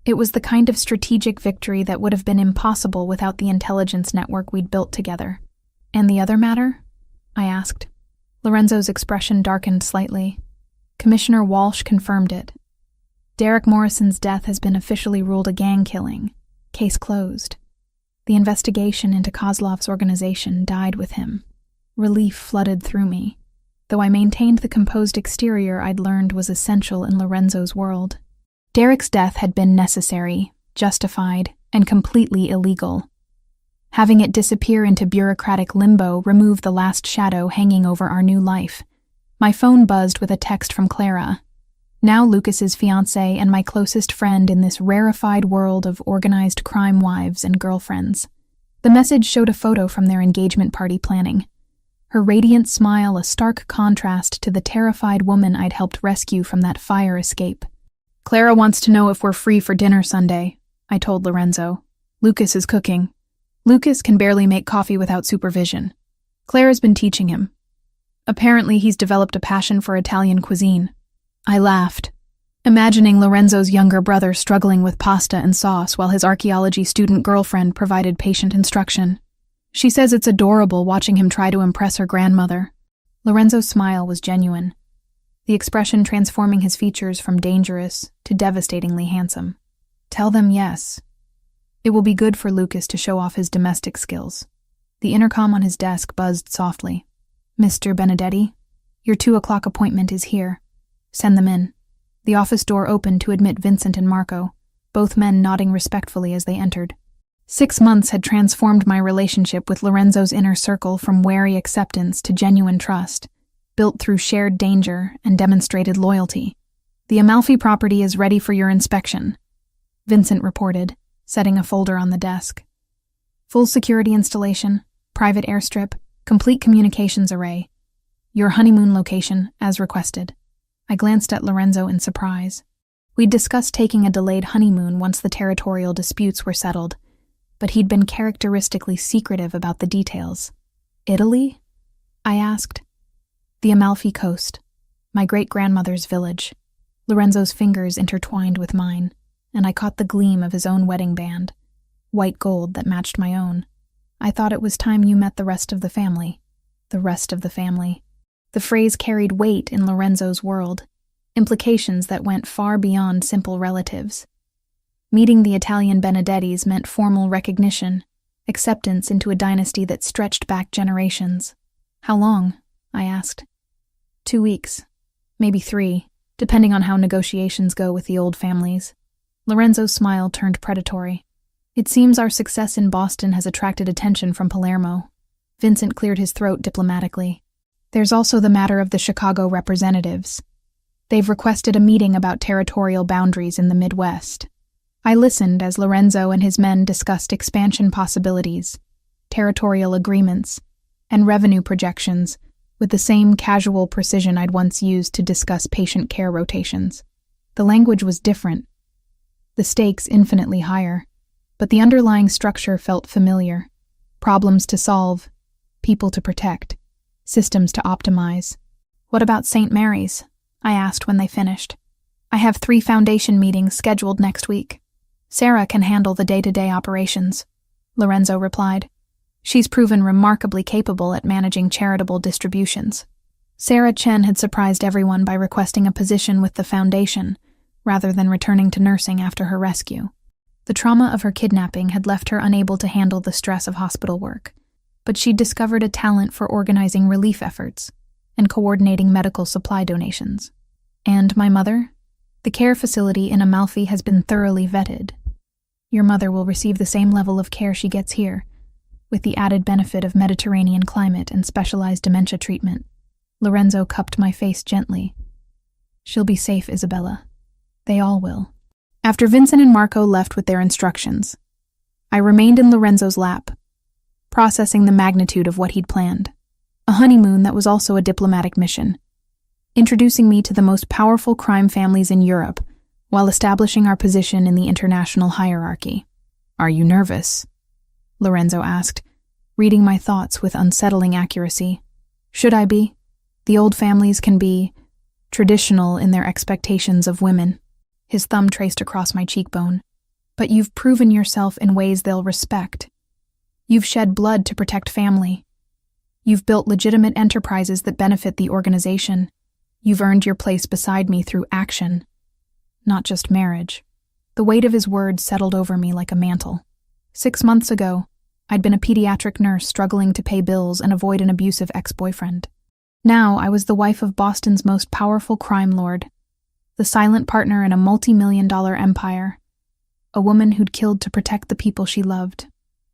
It was the kind of strategic victory that would have been impossible without the intelligence network we'd built together. "And the other matter?" I asked. Lorenzo's expression darkened slightly. Commissioner Walsh confirmed it. "Derek Morrison's death has been officially ruled a gang killing. Case closed. The investigation into Kozlov's organization died with him." Relief flooded through me, though I maintained the composed exterior I'd learned was essential in Lorenzo's world. Derek's death had been necessary, justified, and completely illegal. Having it disappear into bureaucratic limbo removed the last shadow hanging over our new life. My phone buzzed with a text from Clara. now Lucas's fiancée and my closest friend in this rarefied world of organized crime wives and girlfriends. The message showed a photo from their engagement party planning. Her radiant smile a stark contrast to the terrified woman I'd helped rescue from that fire escape. "Clara wants to know if we're free for dinner Sunday," I told Lorenzo. "Lucas is cooking. Lucas can barely make coffee without supervision. Clara's been teaching him. Apparently he's developed a passion for Italian cuisine." I laughed, imagining Lorenzo's younger brother struggling with pasta and sauce while his archaeology student girlfriend provided patient instruction. She says it's adorable watching him try to impress her grandmother. Lorenzo's smile was genuine, the expression transforming his features from dangerous to devastatingly handsome. "Tell them yes. It will be good for Lucas to show off his domestic skills." The intercom on his desk buzzed softly. "Mr. Benedetti, your 2:00 appointment is here. Send them in." The office door opened to admit Vincent and Marco, both men nodding respectfully as they entered. 6 months had transformed my relationship with Lorenzo's inner circle from wary acceptance to genuine trust, built through shared danger and demonstrated loyalty. "The Amalfi property is ready for your inspection," Vincent reported, setting a folder on the desk. "Full security installation, private airstrip, complete communications array. Your honeymoon location, as requested." I glanced at Lorenzo in surprise. We'd discussed taking a delayed honeymoon once the territorial disputes were settled, but he'd been characteristically secretive about the details. "Italy?" I asked. "The Amalfi Coast, my great-grandmother's village." Lorenzo's fingers intertwined with mine, and I caught the gleam of his own wedding band, white gold that matched my own. "I thought it was time you met the rest of the family." The rest of the family. The phrase carried weight in Lorenzo's world, implications that went far beyond simple relatives. Meeting the Italian Benedettis meant formal recognition, acceptance into a dynasty that stretched back generations. "How long?" I asked. 2 weeks, maybe 3, depending on how negotiations go with the old families. Lorenzo's smile turned predatory. "It seems our success in Boston has attracted attention from Palermo." Vincent cleared his throat diplomatically. "There's also the matter of the Chicago representatives. They've requested a meeting about territorial boundaries in the Midwest." I listened as Lorenzo and his men discussed expansion possibilities, territorial agreements, and revenue projections with the same casual precision I'd once used to discuss patient care rotations. The language was different, the stakes infinitely higher, but the underlying structure felt familiar. Problems to solve, people to protect, systems to optimize. "What about St. Mary's?" I asked when they finished. "I have 3 foundation meetings scheduled next week. Sarah can handle the day-to-day operations," Lorenzo replied. "She's proven remarkably capable at managing charitable distributions." Sarah Chen had surprised everyone by requesting a position with the foundation, rather than returning to nursing after her rescue. The trauma of her kidnapping had left her unable to handle the stress of hospital work, but she'd discovered a talent for organizing relief efforts and coordinating medical supply donations. "And my mother? The care facility in Amalfi has been thoroughly vetted. Your mother will receive the same level of care she gets here, with the added benefit of Mediterranean climate and specialized dementia treatment." Lorenzo cupped my face gently. "She'll be safe, Isabella. They all will." After Vincent and Marco left with their instructions, I remained in Lorenzo's lap, processing the magnitude of what he'd planned. A honeymoon that was also a diplomatic mission, introducing me to the most powerful crime families in Europe while establishing our position in the international hierarchy. "Are you nervous?" Lorenzo asked, reading my thoughts with unsettling accuracy. "Should I be? The old families can be traditional in their expectations of women." His thumb traced across my cheekbone. "But you've proven yourself in ways they'll respect. You've shed blood to protect family. You've built legitimate enterprises that benefit the organization. You've earned your place beside me through action, not just marriage." The weight of his words settled over me like a mantle. 6 months ago, I'd been a pediatric nurse struggling to pay bills and avoid an abusive ex-boyfriend. Now I was the wife of Boston's most powerful crime lord, the silent partner in a multi-million-dollar empire, a woman who'd killed to protect the people she loved.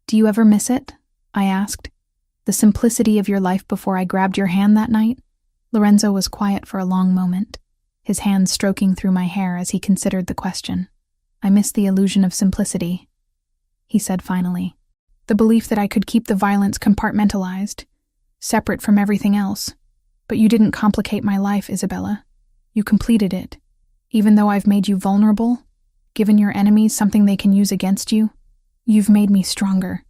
"Do you ever miss it?" I asked. "The simplicity of your life before I grabbed your hand that night?" Lorenzo was quiet for a long moment. his hand stroking through my hair as he considered the question. "I miss the illusion of simplicity," he said finally. "The belief that I could keep the violence compartmentalized, separate from everything else. But you didn't complicate my life, Isabella. You completed it. Even though I've made you vulnerable, given your enemies something they can use against you, you've made me stronger."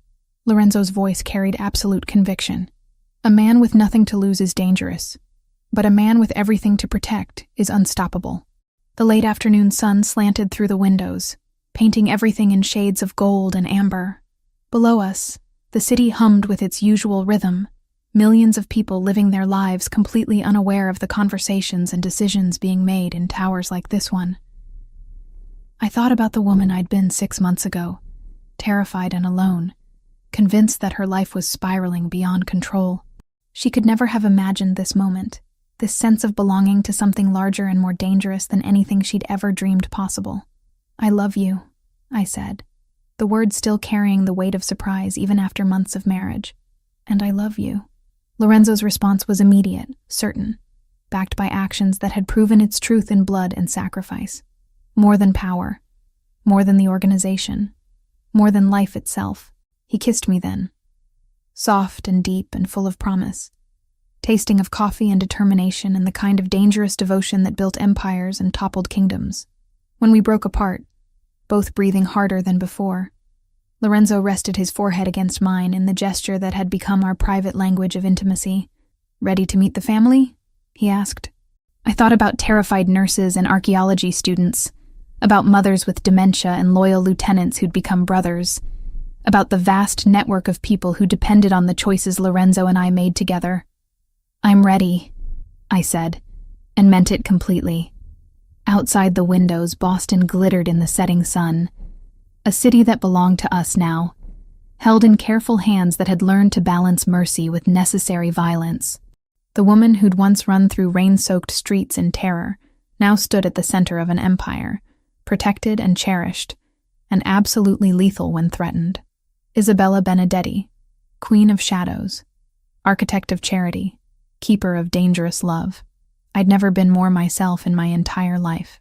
Lorenzo's voice carried absolute conviction. A man with nothing to lose is dangerous, but a man with everything to protect is unstoppable. The late afternoon sun slanted through the windows, painting everything in shades of gold and amber. Below us, the city hummed with its usual rhythm, millions of people living their lives completely unaware of the conversations and decisions being made in towers like this one. I thought about the woman I'd been 6 months ago, terrified and alone, convinced that her life was spiraling beyond control. She could never have imagined this moment, this sense of belonging to something larger and more dangerous than anything she'd ever dreamed possible. "I love you," I said, the words still carrying the weight of surprise even after months of marriage. "And I love you." Lorenzo's response was immediate, certain, backed by actions that had proven its truth in blood and sacrifice. More than power, more than the organization, more than life itself. He kissed me then, soft and deep and full of promise, tasting of coffee and determination and the kind of dangerous devotion that built empires and toppled kingdoms. When we broke apart, both breathing harder than before, Lorenzo rested his forehead against mine in the gesture that had become our private language of intimacy. "Ready to meet the family?" he asked. I thought about terrified nurses and archaeology students, about mothers with dementia and loyal lieutenants who'd become brothers, about the vast network of people who depended on the choices Lorenzo and I made together. "I'm ready," I said, and meant it completely. Outside the windows, Boston glittered in the setting sun, a city that belonged to us now, held in careful hands that had learned to balance mercy with necessary violence. The woman who'd once run through rain-soaked streets in terror now stood at the center of an empire, protected and cherished, and absolutely lethal when threatened. Isabella Benedetti, Queen of Shadows, Architect of Charity, Keeper of Dangerous Love. I'd never been more myself in my entire life.